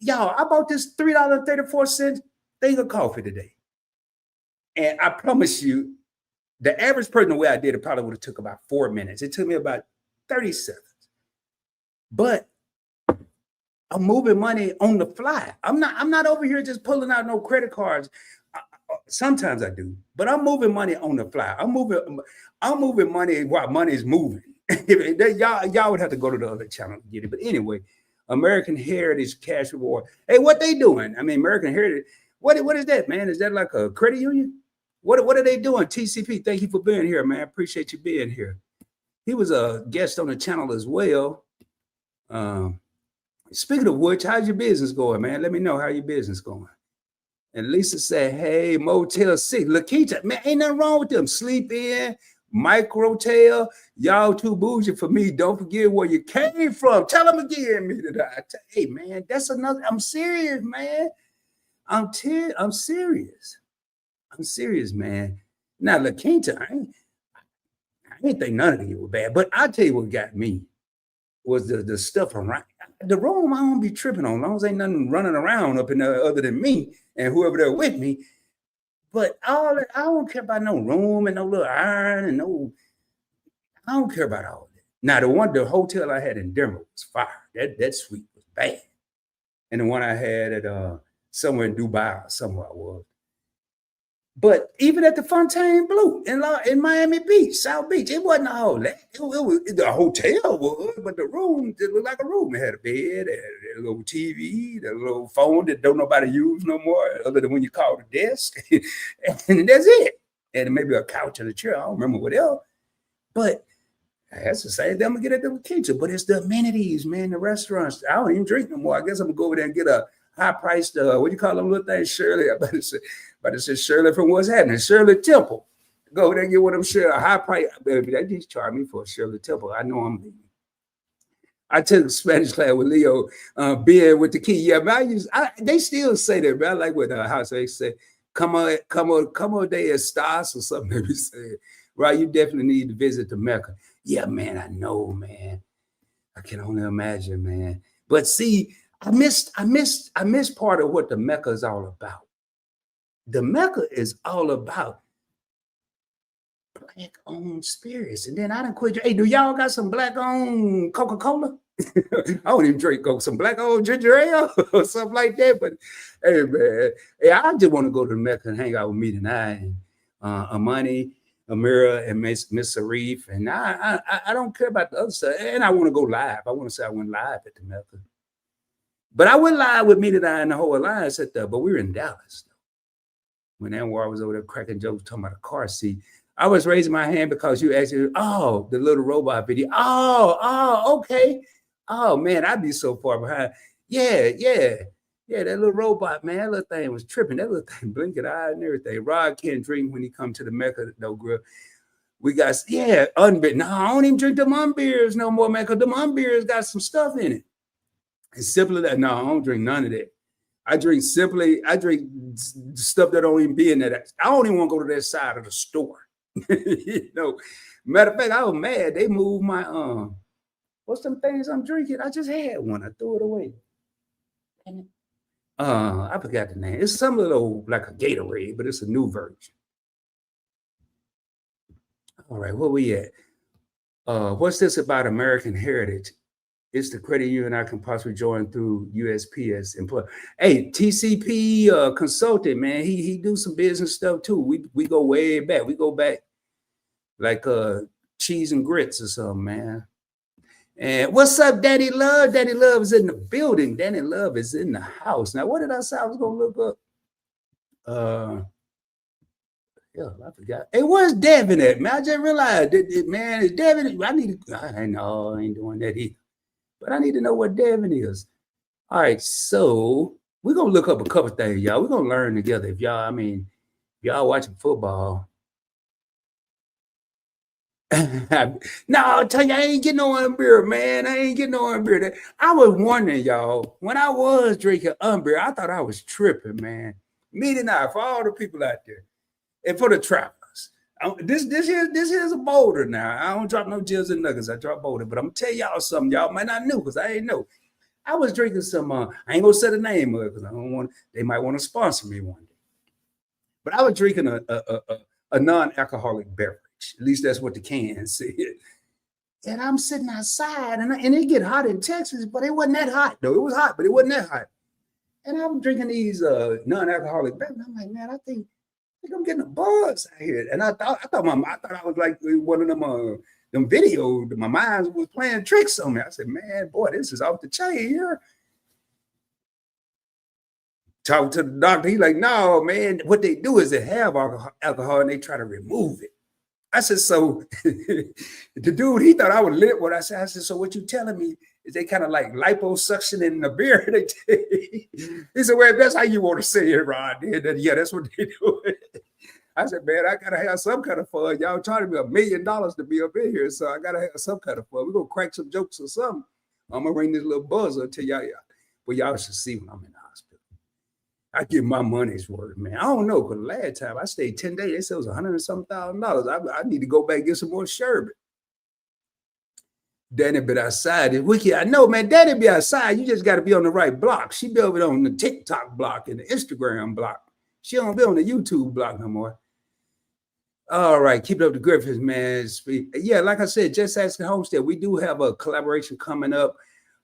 y'all, I bought this $3.34 thing of coffee today. And I promise you, the average person, the way I did it probably would have took about 4 minutes. It took me about 30 seconds. But I'm moving money on the fly. I'm not over here just pulling out no credit cards. Sometimes I do, but I'm moving money on the fly. I'm moving money while money is moving. y'all would have to go to the other channel to get it. But anyway, American Heritage Cash Reward. Hey, what they doing? I mean, American Heritage. What is that, man? Is that like a credit union? What are they doing? TCP, thank you for being here, man. Appreciate you being here. He was a guest on the channel as well. Speaking of which, how's your business going, man? Let me know how your business going. And Lisa said, hey, Motel 6. Lakeisha, man, ain't nothing wrong with them. Sleep in, Microtel. Y'all too bougie for me. Don't forget where you came from. Tell them again, me that hey, man, that's another. I'm serious, man. I'm serious. I'm serious, man. Now, Lakeisha, I ain't think none of you were bad. But I tell you what got me was the stuff around the room. I don't be tripping on, as long as ain't nothing running around up in there other than me and whoever there with me. But I don't care about no room and no little iron and no. I don't care about all that. Now the hotel I had in Denver was fire. That suite was bad, and the one I had at somewhere in Dubai or somewhere I was. But even at the Fontainebleau in Miami Beach, South Beach, it wasn't all that. It was the hotel was, but the room it looked like a room. It had a bed, it had a little TV, a little phone that don't nobody use no more, other than when you call the desk, and that's it. And maybe a couch and a chair. I don't remember what else. But that's the same thing I'm gonna get at the kitchen. But it's the amenities, man. The restaurants. I don't even drink no more. I guess I'm gonna go over there and get a high-priced, what do you call them little things? Shirley. I better say Shirley from What's Happening. Shirley Temple. Go over there and get one of them Shirley, a high price. Baby, they just charge me for a Shirley Temple. I know I'm leaving. I took Spanish class with Leo, being with the key. Yeah, man, they still say that, man. I like what house they say, come on, de estás or something. Maybe say, right? You definitely need to visit the Mecca. Yeah, man, I know, man. I can only imagine, man. But see, I missed part of what the Mecca is all about. The Mecca is all about black-owned spirits. And then I done quit. Hey, do y'all got some black-owned Coca-Cola? I don't even drink Coke. Some black-owned ginger ale or something like that. But hey, man, hey, I just want to go to the Mecca and hang out with me tonight. And Amani, Amira, and Miss Arif. And I don't care about the other stuff. And I want to go live. I want to say I went live at the Mecca. But I went live with me tonight and the whole alliance at but we were in Dallas. When Anwar was over there cracking jokes talking about a car seat, I was raising my hand because you actually, the little robot video. Okay. Oh, man, I'd be so far behind. Yeah, that little robot, man, that little thing was tripping. That little thing blinking eye and everything. Rod can't drink when he come to the Mecca, no grill. We got, unbeer. No, I don't even drink them unbeers no more, man, because them unbeers got some stuff in it. And simply that, no, I don't drink none of that. I drink stuff that don't even be in that. I don't even want to go to that side of the store. Matter of fact, I was mad. They moved my what's some things I'm drinking? I just had one. I threw it away. I forgot the name. It's some little like a Gatorade, but it's a new version. All right, where we at? What's this about American Heritage? It's the credit union I can possibly join through USPS employee. Hey, TCP consultant, man. He do some business stuff too. We go way back. We go back like cheese and grits or something, man. And what's up, Danny Love? Danny Love is in the building. Danny Love is in the house. Now, what did I say I was gonna look up? Yeah, I forgot. Hey, where's Devin at, man? I just realized, man, is Devin? I know I ain't doing that either. But I need to know what Devin is. All right, so we're gonna look up a couple things, y'all. We're gonna learn together. If y'all, I mean, if y'all watching football. No, I'll tell you, I ain't getting no unbeer, man. I ain't getting no unbeer. I was wondering, y'all, when I was drinking unbeer, I thought I was tripping, man. Me and I, for all the people out there, and for the travelers. This here's a boulder now. I don't drop no jills and nuggets. I drop boulder, but I'm gonna tell y'all something. Y'all might not know because I ain't know. I was drinking some. I ain't gonna say the name of it because I don't want. They might want to sponsor me one day. But I was drinking a non-alcoholic beverage. At least that's what the can said. And I'm sitting outside, and it get hot in Texas, but it wasn't that hot though. It was hot, but it wasn't that hot. And I'm drinking these non-alcoholic beverages. I'm like, man, I think I'm getting a buzz out here. And I thought I was like one of them videos. My mind was playing tricks on me. I said, man, boy, this is off the chain here. Talking to the doctor, he's like, no, man, what they do is they have alcohol and they try to remove it. I said, so the dude, he thought I was lit. What I said, so what you telling me is they kind of like liposuction in the beer? He said, well, if that's how you want to say it, Rod, then yeah, that's what they do. I said, man, I gotta have some kind of fun. Y'all charging me $1 million to be up in here, so I gotta have some kind of fun. We're gonna crack some jokes or something. I'm gonna ring this little buzzer to y'all. But y'all should see when I'm in the hospital. I get my money's worth, man. I don't know, because the last time I stayed 10 days, they said it was $100 and some thousand. I need to go back and get some more sherbet. Danny be outside. It's wicked. I know, man. Danny be outside. You just got to be on the right block. She be over on the TikTok block and the Instagram block. She don't be on the YouTube block no more. All right, keep it up the Griffiths, man. Yeah, like I said, Just Asking Homestead, we do have a collaboration coming up.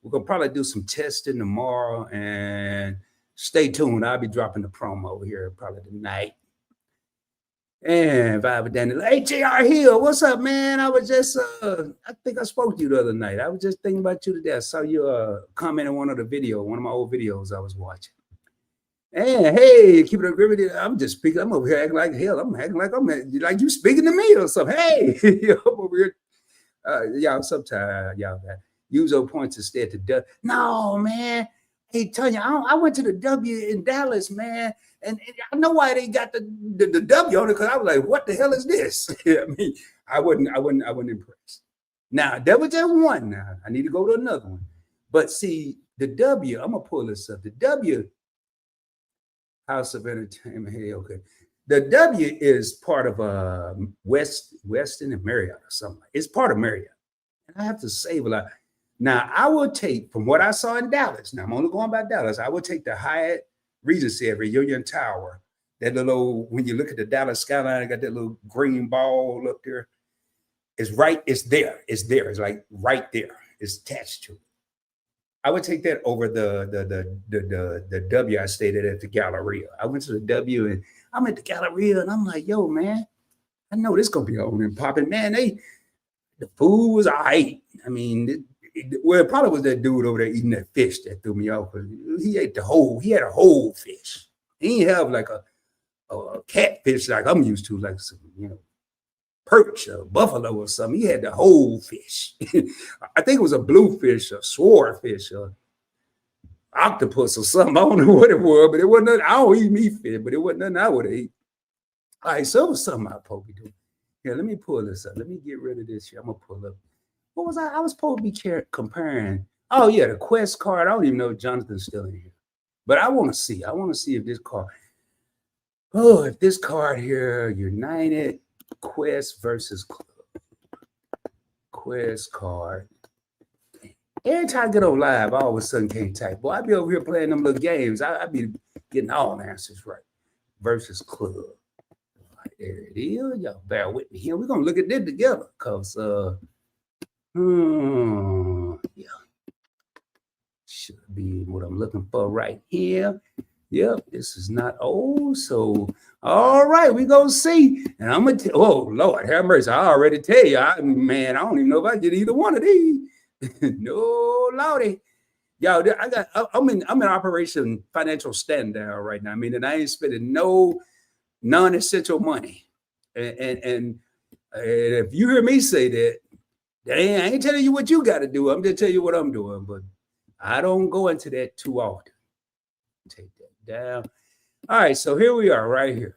We're gonna probably do some testing tomorrow, and stay tuned. I'll be dropping the promo here probably tonight. And Vibe Danny, hey JR Hill, what's up, man? I was just I think I spoke to you the other night. I was just thinking about you today. I saw you comment on one of my old videos I was watching. And hey, keep it up, Griffith. I'm just speaking. I'm over here acting like hell. I'm acting like like you speaking to me or something. Hey, I'm over here. Y'all, sometimes y'all use those points instead to duck. No, man. Hey, Tanya, I went to the W in Dallas, man, and I know why they got the W on it, because I was like, what the hell is this? I mean, I wasn't impressed. Now, that was just one. Now, I need to go to another one. But see, the W, I'm gonna pull this up. The W, House of Entertainment. Hey, okay. The W is part of Westin and Marriott or something. It's part of Marriott. And I have to save a lot. Now, I will take, from what I saw in Dallas, now I'm only going by Dallas, I will take the Hyatt Regency at Reunion Tower. That little, when you look at the Dallas skyline, I got that little green ball up there. It's there. It's like right there. It's attached to it. I would take that over the W I stayed at the Galleria. I went to the W and I'm at the Galleria and I'm like, yo, man, I know this gonna be on and popping. Man, the food was all right. I mean, it probably was that dude over there eating that fish that threw me off. He had a whole fish. He didn't have like a catfish like I'm used to, like some, perch or buffalo or something. He had the whole fish. I think it was a bluefish or swordfish or octopus or something. I don't know what it was, but it wasn't nothing. I don't eat meat fish, but it wasn't nothing I would eat. All right, so it was something I probably do. Here, let me pull this up. Let me get rid of this here. I'm gonna pull up. What was I? I was supposed to be comparing. Oh yeah, the Quest card. I don't even know if Jonathan's still in here, but I want to see. I want to see if this card. Oh, if this card here, United Quest versus Club. Quest card. Every time I get on live, I all of a sudden can't type. Boy, I be over here playing them little games. I be getting all the answers right. Versus Club. Like, there it is. Y'all bear with me here. We're gonna look at this together, cause yeah, should be what I'm looking for right here. Yep, this is not old. So, all right, we gonna see. And I'm gonna oh Lord, have mercy. I already tell you, man, I don't even know if I get either one of these. No, Lordy. Y'all, I'm in Operation Financial Stand Down right now. I mean, and I ain't spending no non-essential money. And if you hear me say that, I ain't telling you what you got to do. I'm just telling you what I'm doing. But I don't go into that too often. Take that down. All right, so here we are right here.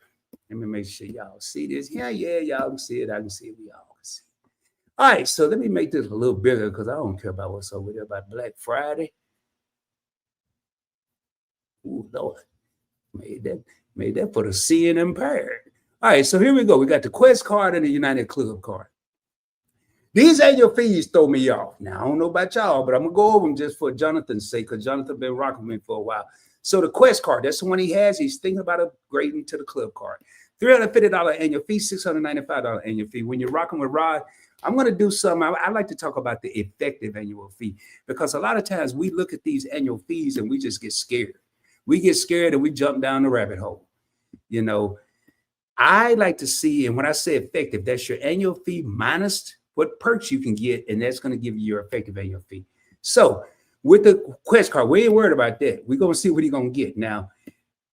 Let me make sure y'all see this. Yeah, y'all can see it. I can see it. We all can see it. All right, so let me make this a little bigger because I don't care about what's over there about Black Friday. Ooh, Lord. Made that for the seeing impaired. All right, so here we go. We got the Quest card and the United Club card. These annual fees throw me off. Now, I don't know about y'all, but I'm going to go over them just for Jonathan's sake because Jonathan been rocking with me for a while. So the Quest card, that's the one he has. He's thinking about upgrading to the club card. $350 annual fee, $695 annual fee. When you're rocking with Rod, I'm going to do something. I like to talk about the effective annual fee because a lot of times we look at these annual fees and we just get scared. We get scared and we jump down the rabbit hole. You know, I like to see, and when I say effective, that's your annual fee minus what perks you can get, and that's going to give you your effective annual fee. So with the Quest card, we ain't worried about that. We're going to see what he's going to get. Now,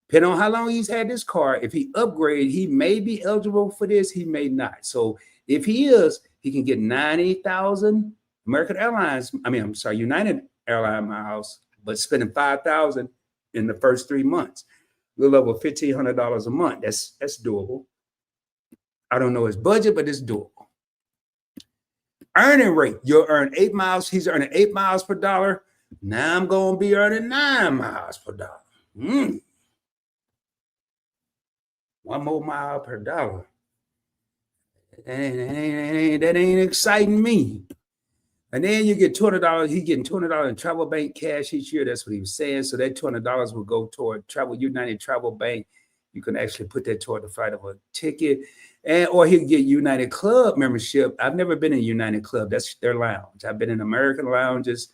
depending on how long he's had this card, if he upgrades, he may be eligible for this, he may not. So if he is, he can get 90,000 United Airline miles, but spending 5,000 in the first 3 months. A little over $1,500 a month. That's doable. I don't know his budget, but it's doable. Earning rate. You'll earn 8 miles. He's earning 8 miles per dollar. Now I'm going to be earning 9 miles per dollar. 1 more mile per dollar. That ain't exciting me. And then you get $200. He's getting $200 in Travel Bank cash each year. That's what he was saying. So that $200 will go toward United Travel Bank. You can actually put that toward the flight of a ticket. Or he'll get United Club membership. I've never been in United Club. That's their lounge. I've been in American lounges,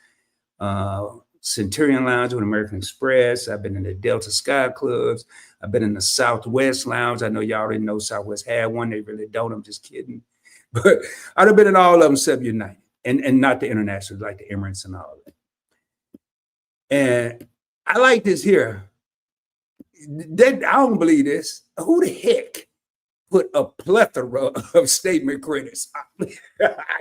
Centurion Lounge with American Express. I've been in the Delta Sky Clubs. I've been in the Southwest Lounge. I know y'all already know Southwest had one. They really don't. I'm just kidding. But I've been in all of them except United. And not the international, like the Emirates and all of that. And I like this here. I don't believe this. Who the heck put a plethora of statement credits?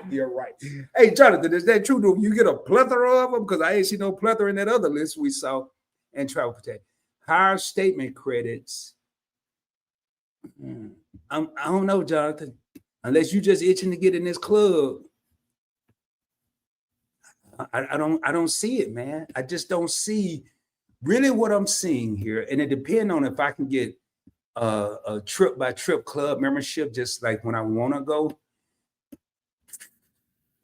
You're right. Hey, Jonathan, is that true? Do you get a plethora of them? Because I ain't see no plethora in that other list we saw in Travel Protect. Higher statement credits. I don't know, Jonathan. Unless you just itching to get in this club. I don't see it, man. I just don't see really what I'm seeing here. And it depends on if I can get a trip by trip club membership, just like when I want to go.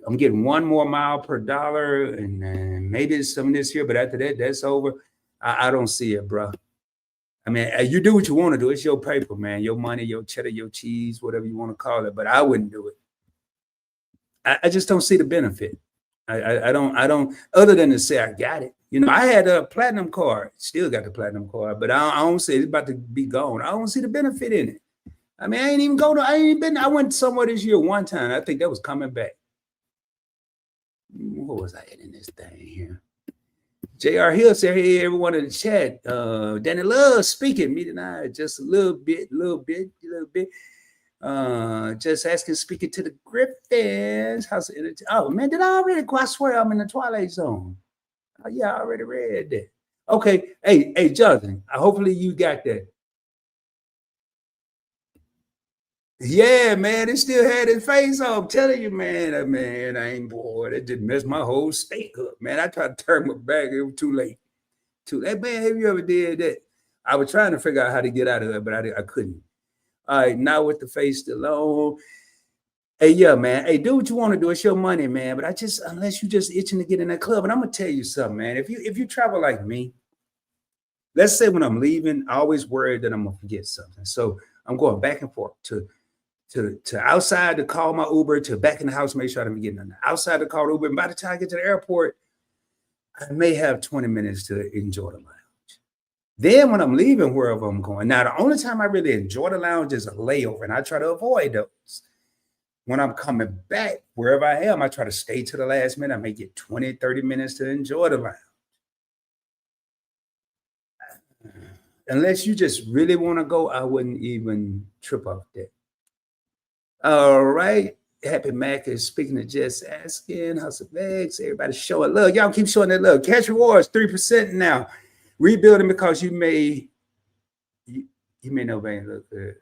I'm getting 1 more mile per dollar, and maybe some of this here, but after that, that's over. I don't see it, bro. I mean, you do what you want to do. It's your paper, man. Your money, your cheddar, your cheese, whatever you want to call it. But I wouldn't do it. I just don't see the benefit. I don't, other than to say I got it. You know, I had a platinum card, still got the platinum card, but I don't say it's about to be gone. I don't see the benefit in it. I mean, I went somewhere this year one time. I think that was coming back. What was I in this thing here? J.R. Hill said, hey, everyone in the chat. Danny loves speaking, me tonight, just a little bit. Just asking, speaking to the Griffins. How's the energy? Oh man, did I already go? I swear I'm in the Twilight Zone. Oh, yeah, I already read that. Okay, hey, Jonathan. Hopefully you got that. Yeah, man, it still had his face on. I'm telling you, man, I ain't bored. It just messed my whole state up, man. I tried to turn my back. It was too late. Man, have you ever did that? I was trying to figure out how to get out of it, but I couldn't. All right, now with the face still on. Hey, yeah, man. Hey, do what you want to do. It's your money, man. But unless you just itching to get in that club, and I'm gonna tell you something, man. If you travel like me, let's say when I'm leaving, I always worry that I'm gonna forget something. So I'm going back and forth to outside to call my Uber, to back in the house, make sure I don't be getting on the outside to call Uber. And by the time I get to the airport, I may have 20 minutes to enjoy the lounge. Then when I'm leaving wherever I'm going, now the only time I really enjoy the lounge is a layover, and I try to avoid those. When I'm coming back, wherever I am, I try to stay to the last minute. I may get 20, 30 minutes to enjoy the lounge. Unless you just really want to go, I wouldn't even trip off that. All right. Happy Mac is speaking to Just Asking, Hustle Vex. Everybody showing love. Y'all keep showing that love. Cash rewards, 3% now. Rebuilding because you may know Van look good.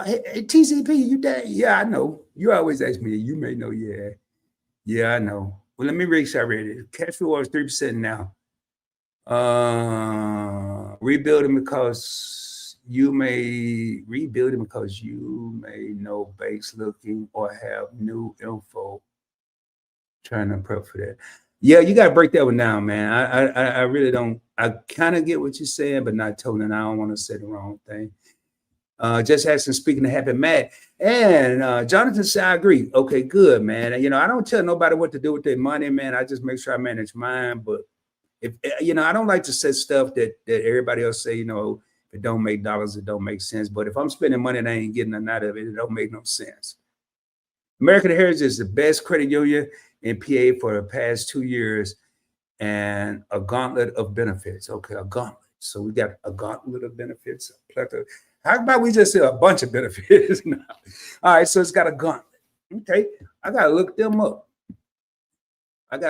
Hey, TCP, you dead? Yeah, I know. You always ask me. You may know. Yeah, I know. Well, let me make sure I read it. Cash rewards 3% now. Rebuilding because you may know banks looking or have new info. Trying to prep for that. Yeah, you got to break that one down, man. I really don't. I kind of get what you're saying, but not totally. And I don't want to say the wrong thing. Just asking, speaking to Happy Matt. And Jonathan said, I agree. Okay, good, man. And, I don't tell nobody what to do with their money, man. I just make sure I manage mine. But if I don't like to say stuff that everybody else say, if it don't make dollars, it don't make sense. But if I'm spending money and I ain't getting none out of it, it don't make no sense. American Heritage is the best credit union in PA for the past 2 years, and a gauntlet of benefits. Okay, a gauntlet. So we got a gauntlet of benefits, a plethora. How about we just say a bunch of benefits now? All right, so it's got a gauntlet. Okay, I gotta look them up. I'm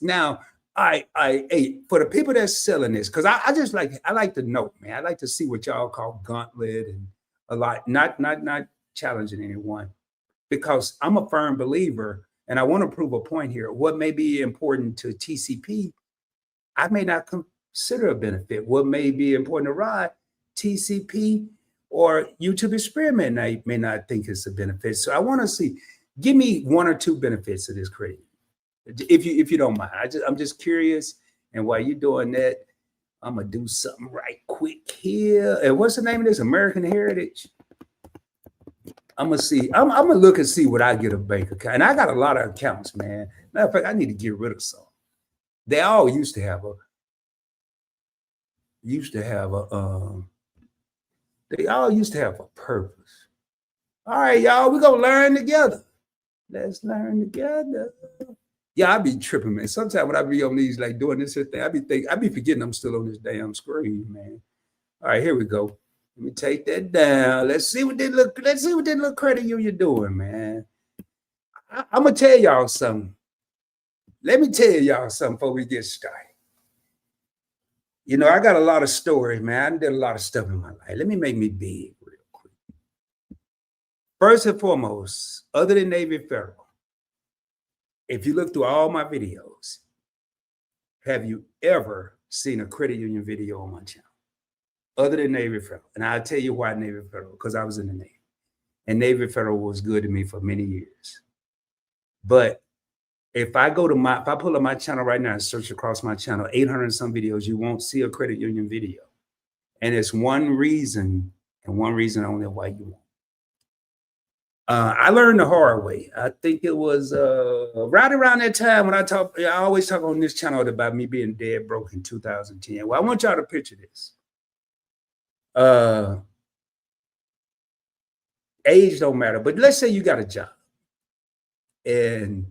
now. Hey, for the people that's selling this, because I like to know, man. I like to see what y'all call gauntlet and a lot, not challenging anyone, because I'm a firm believer, and I want to prove a point here. What may be important to TCP, I may not consider a benefit. What may be important to Rod, TCP or YouTube Experiment may not think it's a benefit. So I want to see, give me 1 or 2 benefits of this credit, if you don't mind. I'm just curious. And while you're doing that, I'm gonna do something right quick here. And what's the name of this? American Heritage. I'm gonna see. I'm gonna look and see what I get a bank account. And I got a lot of accounts, man. Matter of fact, I need to get rid of some. They all used to have a purpose. All right, y'all, we're gonna learn together. Let's learn together. Yeah, I be tripping, man. Sometimes when I be on these, like doing this thing, I be forgetting I'm still on this damn screen, man. All right, here we go. Let me take that down. Let's see what this little credit union doing, man. I'm gonna tell y'all something. Let me tell y'all something before we get started. I got a lot of stories, man. I did a lot of stuff in my life. Let me make me big real quick. First and foremost, other than Navy Federal, if you look through all my videos, have you ever seen a credit union video on my channel? Other than Navy Federal. And I'll tell you why Navy Federal, because I was in the Navy. And Navy Federal was good to me for many years. But if I pull up my channel right now and search across my channel, 800 and some videos, you won't see a credit union video. And it's one reason, and one reason only why you won't. I learned the hard way. I think it was right around that time when I always talk on this channel about me being dead broke in 2010. Well, I want y'all to picture this. Age don't matter, but let's say you got a job and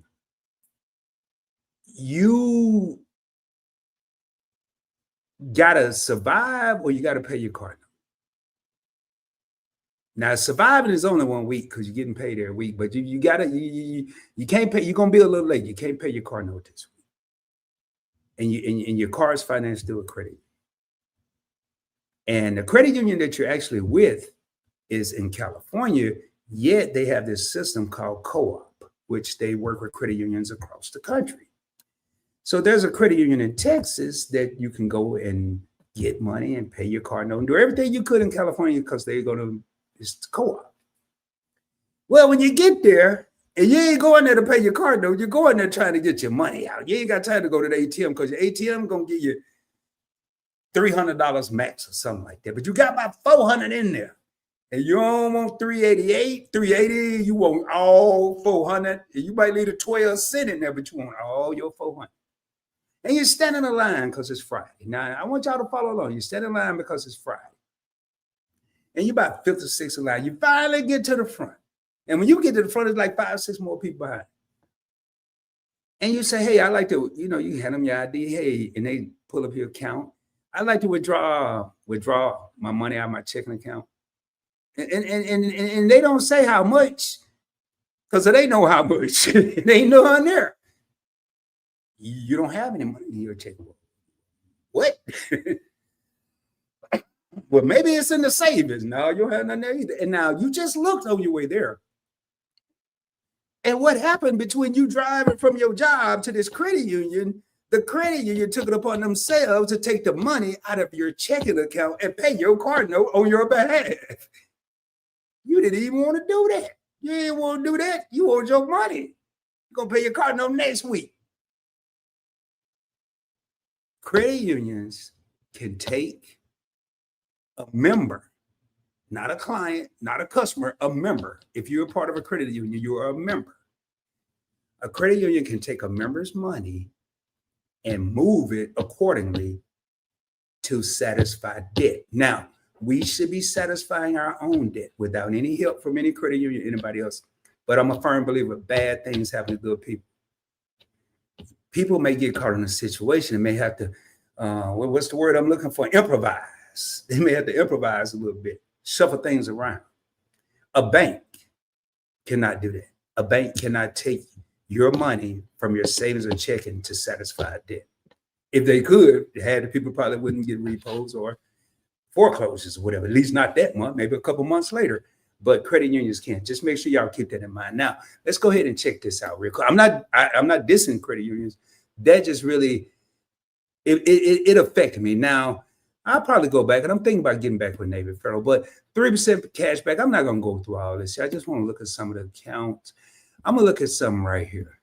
you gotta survive or you gotta pay your car note. Now surviving is only 1 week because you're getting paid every week, but you can't pay. You're gonna be a little late. You can't pay your car note this week, and your car is financed through a credit. And the credit union that you're actually with is in California, yet they have this system called co-op, which they work with credit unions across the country. So there's a credit union in Texas that you can go and get money and pay your car note and do everything you could in California because they're going to, it's co-op. Well, when you get there and you ain't going there to pay your car note, you're going there trying to get your money out. You ain't got time to go to the ATM because your ATM going to give you $300 max or something like that. But you got about 400 in there. And you don't want 388, 380, you want all 400. And you might leave a 12 cent in there, but you want all your 400. And you stand in the line because it's Friday. Now, I want y'all to follow along. You stand in line because it's Friday. And you about 5th or 6th in line. You finally get to the front. And when you get to the front, it's like 5 or 6 more people behind. And you say, hey, I like to, you hand them your ID. Hey, and they pull up your account. I'd like to withdraw my money out of my checking account. And they don't say how much, because they know how much. They know on there. You don't have any money in your checking book. What? Well, maybe it's in the savings. No, you don't have nothing there either. And now you just looked on your way there. And what happened between you driving from your job to this credit union? The credit union took it upon themselves to take the money out of your checking account and pay your card note on your behalf. You didn't even want to do that. You didn't want to do that. You want your money. You're going to pay your card note next week. Credit unions can take a member, not a client, not a customer, a member. If you're a part of a credit union, you are a member. A credit union can take a member's money and move it accordingly to satisfy debt. Now, we should be satisfying our own debt without any help from any credit union, anybody else. But I'm a firm believer bad things happen to good people. People may get caught in a situation and may have to, what's the word I'm looking for? Improvise. They may have to improvise a little bit, shuffle things around. A bank cannot do that. A bank cannot take your money from your savings or checking to satisfy a debt. If they could, half the people probably wouldn't get repos or foreclosures or whatever, at least not that month, maybe a couple months later. But credit unions can't. Just make sure y'all keep that in mind. Now, let's go ahead and check this out real quick. I'm not dissing credit unions. That just really, it affected me. Now, I'll probably go back, and I'm thinking about getting back with Navy Federal, but 3% cash back. I'm not going to go through all this. I just want to look at some of the accounts. I'm going to look at something right here.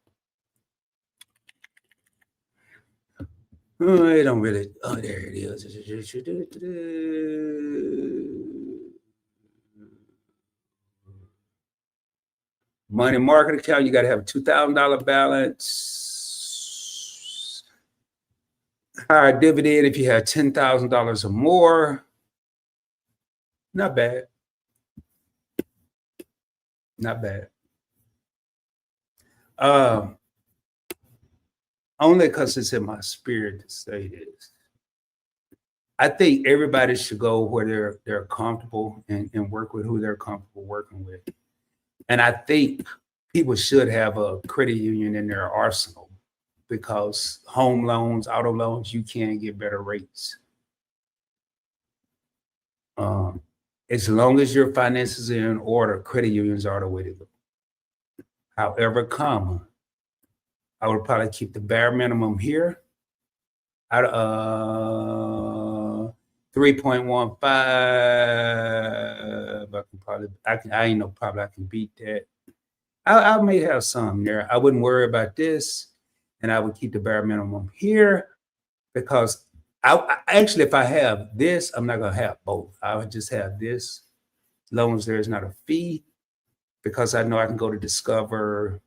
Oh, it don't really, oh, there it is. Money market account, you got to have a $2,000 balance. Higher dividend if you have $10,000 or more. Not bad. Not bad. Only because it's in my spirit to say this. I think everybody should go where they're comfortable and work with who they're comfortable working with. And I think people should have a credit union in their arsenal, because home loans, auto loans, you can get better rates. As long as your finances are in order, credit unions are the way to go. However, I would probably keep the bare minimum here out of 3.15. I ain't no problem. I can beat that. I may have some there. I wouldn't worry about this, and I would keep the bare minimum here, because I actually, if I have this, I'm not gonna have both. I would just have this. As long as there's not a fee, because I know I can go to Discover,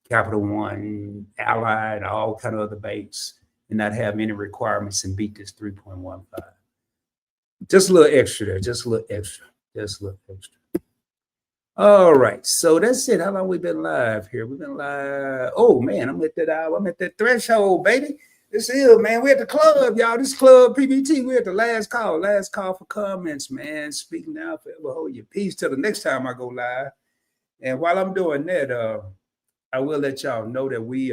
Capital One, Allied, all kind of other banks, and not have any requirements and beat this 3.15. Just a little extra there, just a little extra. All right, so that's it. How long we been live here? We've been live. Oh man, I'm at that hour. I'm at that threshold, baby. This is, man. We're at the club, y'all. This club PBT. We're at the last call for comments, man. Speak now, forever hold your peace till the next time I go live. And while I'm doing that, I will let y'all know that we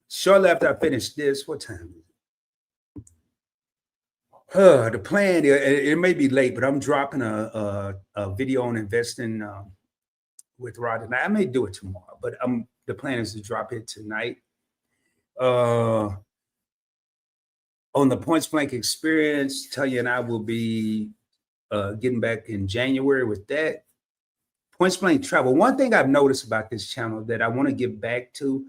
shortly after I finish this, what time is it? The plan, it may be late, but I'm dropping a video on investing with Rod. And I may do it tomorrow, but the plan is to drop it tonight. On the Points Blank experience, Talia and I will be getting back in January with that. Points Blank travel. One thing I've noticed about this channel that I want to get back to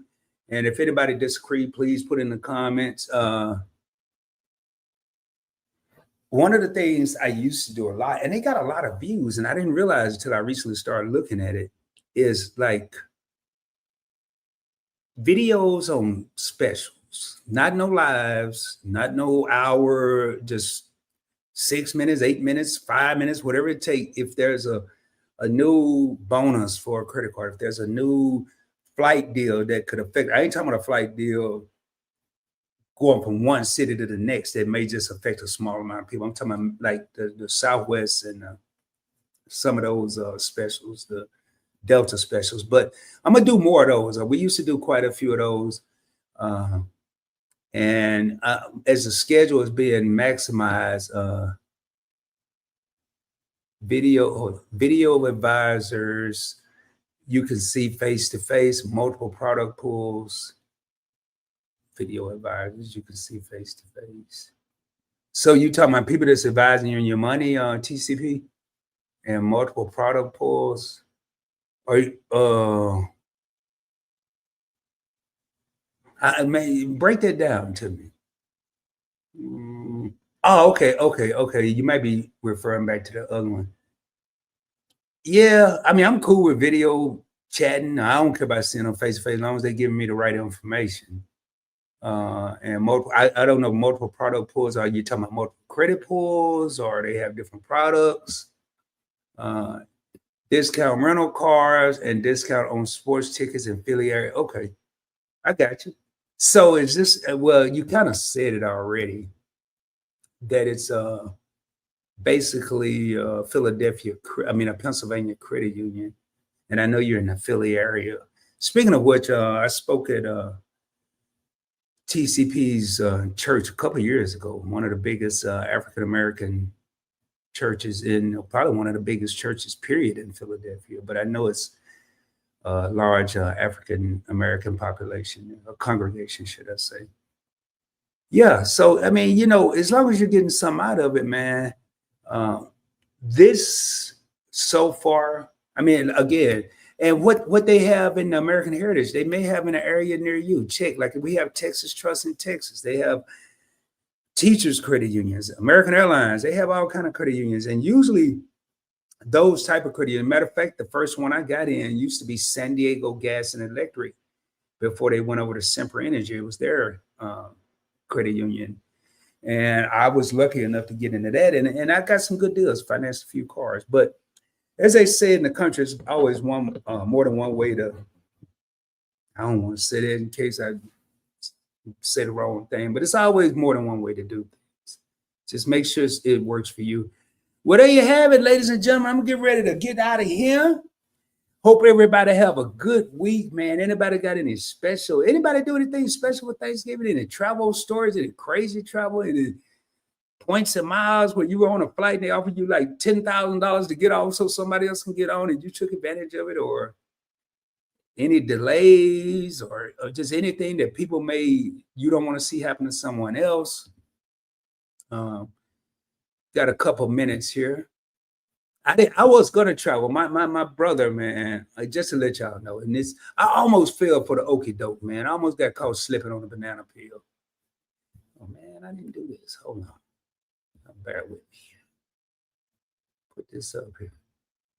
And if anybody disagree, please put in the comments. One of the things I used to do a lot, and they got a lot of views, and I didn't realize until I recently started looking at it, is like videos on specials, not no lives, not no hour, just 6 minutes, 8 minutes, 5 minutes, whatever it takes. If there's a new bonus for a credit card, if there's a new flight deal that could affect, I ain't talking about a flight deal going from one city to the next that may just affect a small amount of people. I'm talking about like the Southwest and some of those specials, the Delta specials. But I'm gonna do more of those. We used to do quite a few of those, and as the schedule is being maximized, video advisors, you can see face to face, multiple product pools. Video advisors, you can see face to face. So you talking about people that's advising you on your money on TCP and multiple product pools? Or I may break that down to me. Oh, okay. You might be referring back to the other one. Yeah, I mean, I'm cool with video chatting. I don't care about seeing them face to face as long as they're giving me the right information. And multiple, I don't know, multiple product pools. Are you talking about multiple credit pools, or they have different products? Discount rental cars and discount on sports tickets and affiliate. Okay, I got you. So is this? Well, you kind of said it already. That it's basically Philadelphia. I mean, a Pennsylvania credit union, and I know you're in the Philly area. Speaking of which, I spoke at TCP's church a couple of years ago, one of the biggest African American churches in, probably one of the biggest churches, period, in Philadelphia. But I know it's a large African American population, a congregation, should I say. Yeah. So, I mean, as long as you're getting some out of it, man, this so far, I mean, again, and what they have in the American Heritage, they may have in an area near you. Check, like we have Texas Trust in Texas. They have teachers credit unions, American Airlines. They have all kind of credit unions, and usually those type of credit unions. Matter of fact, the first one I got in used to be San Diego Gas and Electric before they went over to Sempra Energy. It was their credit union, and I was lucky enough to get into that, and I got some good deals, financed a few cars, but as they say in the country, it's always one more than one way to. I don't want to say that in case I say the wrong thing, but it's always more than one way to do things. Just make sure it works for you. Well, there you have it, ladies and gentlemen. I'm gonna get ready to get out of here. Hope everybody have a good week, man. Anybody got any special? Anybody do anything special with Thanksgiving? Any travel stories? Any crazy travel? Any points and miles where you were on a flight and they offered you like $10,000 to get off so somebody else can get on and you took advantage of it, or any delays or just anything that people you don't want to see happen to someone else? Got a couple minutes here. I was gonna travel. My brother, man, just to let y'all know, and I almost fell for the okie doke, man. I almost got caught slipping on a banana peel. Oh man, I didn't do this. Hold on. Bear with me. Put this up here.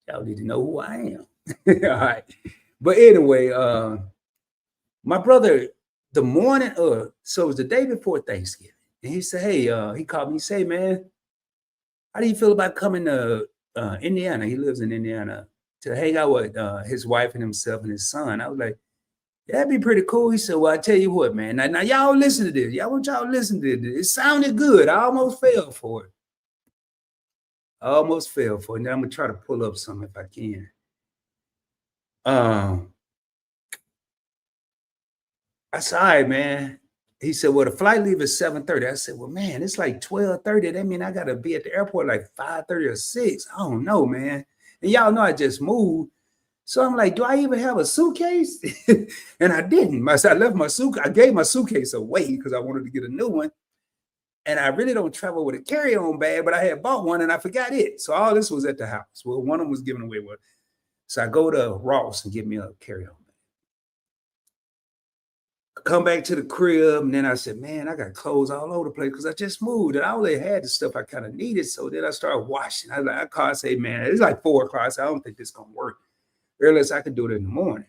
Y'all need to know who I am. All right. But anyway, my brother, the morning so it was the day before Thanksgiving. And he said, hey, he called me, he said, man, how do you feel about coming to Indiana? He lives in Indiana, to hang out with his wife and himself and his son. I was like, that'd be pretty cool. He said, well, I tell you what, man. Now y'all listen to this. I want y'all to listen to this. It sounded good. I almost fell for it. And then I'm gonna try to pull up some if I can. I said, all right, man. He said, well, the flight leave is 7:30. I said, well, man, it's like 12:30. That means I gotta be at the airport like 5:30 or 6. I don't know, man. And y'all know I just moved. So I'm like, do I even have a suitcase? And I didn't. I left my suitcase. I gave my suitcase away because I wanted to get a new one. And I really don't travel with a carry-on bag, but I had bought one and I forgot it. So all this was at the house. Well, one of them was given away. So I go to Ross and get me a carry-on bag. Come back to the crib, and then I said, man, I got clothes all over the place because I just moved and I only had the stuff I kind of needed. So then I started washing. I called and say, man, it's like 4 o'clock. I said, I don't think this is gonna work. Earliest I could do it in the morning.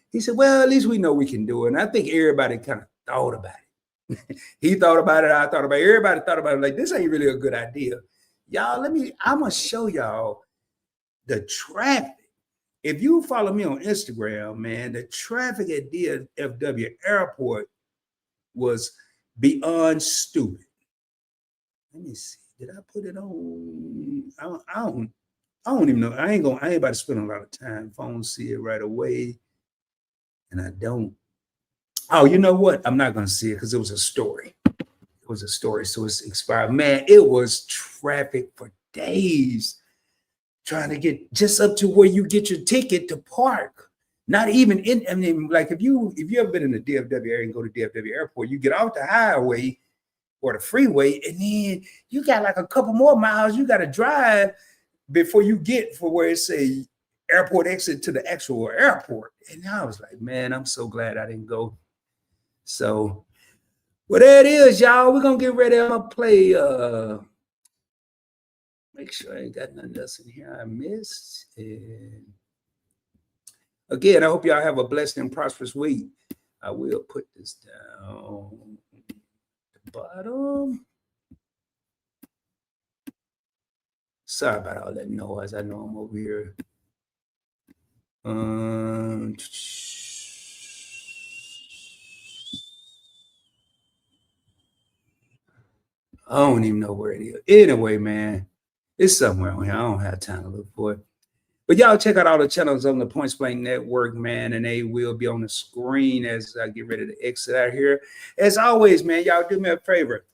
He said, well, at least we know we can do it. And I think everybody kind of thought about it. He thought about it, I thought about it, everybody thought about it. Like, this ain't really a good idea. Y'all, I'm gonna show y'all the traffic. If you follow me on Instagram, man, the traffic at DFW Airport was beyond stupid. Let me see. Did I put it on? I don't even know. I ain't about to spend a lot of time. Phone see it right away. And I don't. Oh, you know what? I'm not gonna see it because it was a story. It was a story, so it's expired. Man, it was traffic for days. Trying to get just up to where you get your ticket to park. Not even in, I mean, like if you ever been in the DFW area and go to DFW Airport, you get off the highway or the freeway, and then you got like a couple more miles you got to drive before you get for where it say airport exit to the actual airport. And I was like, man, I'm so glad I didn't go. So, well, there it is, y'all. We're gonna get ready. I'm gonna play make sure I ain't got nothing else in here I missed. And again, I hope y'all have a blessed and prosperous week. I will put this down at the bottom. Sorry about all that noise. I know I'm over here. I don't even know where it is. Anyway, man. It's somewhere on here. I don't have time to look for it. But y'all check out all the channels on the Points Blank Network, man, and they will be on the screen as I get ready to exit out here. As always, man, y'all do me a favor.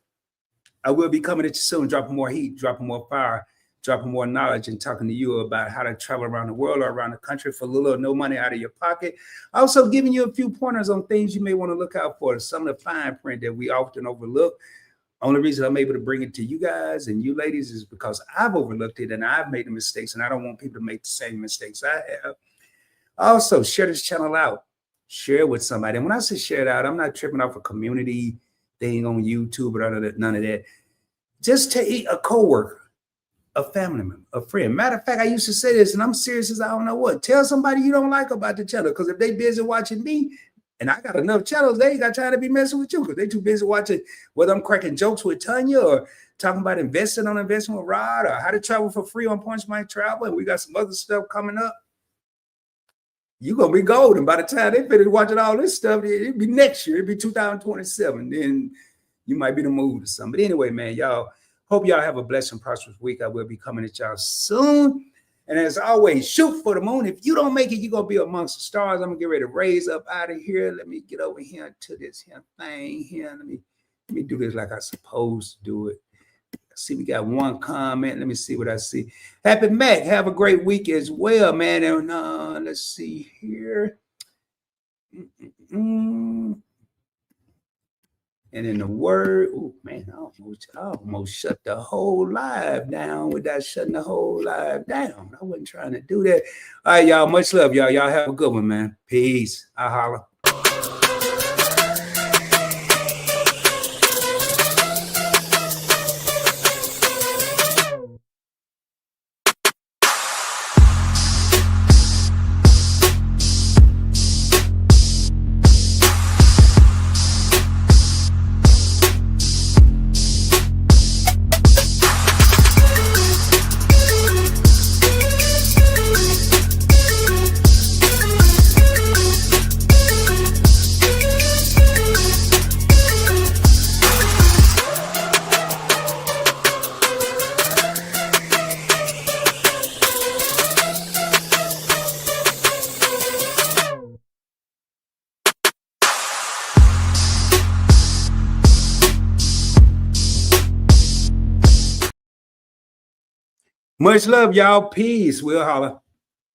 I will be coming at you soon, dropping more heat, dropping more fire, dropping more knowledge, and talking to you about how to travel around the world or around the country for little or no money out of your pocket. Also giving you a few pointers on things you may want to look out for, some of the fine print that we often overlook. Only reason I'm able to bring it to you guys and you ladies is because I've overlooked it and I've made the mistakes, and I don't want people to make the same mistakes I have. Also, share this channel out. Share it with somebody. And when I say share it out, I'm not tripping off a community thing on YouTube or none of that. Just take a coworker, a family member, a friend. Matter of fact, I used to say this, and I'm serious as I don't know what. Tell somebody you don't like about the channel, because if they busy watching me, and I got enough channels, they ain't got time to be messing with you because they too busy watching whether I'm cracking jokes with Tanya or talking about investing with Rod or how to travel for free on Points Blank Travel. And we got some other stuff coming up. You're going to be golden by the time they finish watching all this stuff. It'll be next year. It'll be 2027. Then you might be the mood or something. But anyway, man, y'all, hope y'all have a blessed and prosperous week. I will be coming at y'all soon. And as always, shoot for the moon. If you don't make it, you're going to be amongst the stars. I'm going to get ready to raise up out of here. Let me get over here to this here thing here. Let me do this like I'm supposed to do it. See, we got one comment. Let me see what I see. Happy Mac. Have a great week as well, man. And let's see here. And in the word, oh man, I almost shut the whole live down without shutting the whole live down. I wasn't trying to do that. All right, y'all. Much love, y'all. Y'all have a good one, man. Peace. I holla. Much love, y'all. Peace. We'll holler.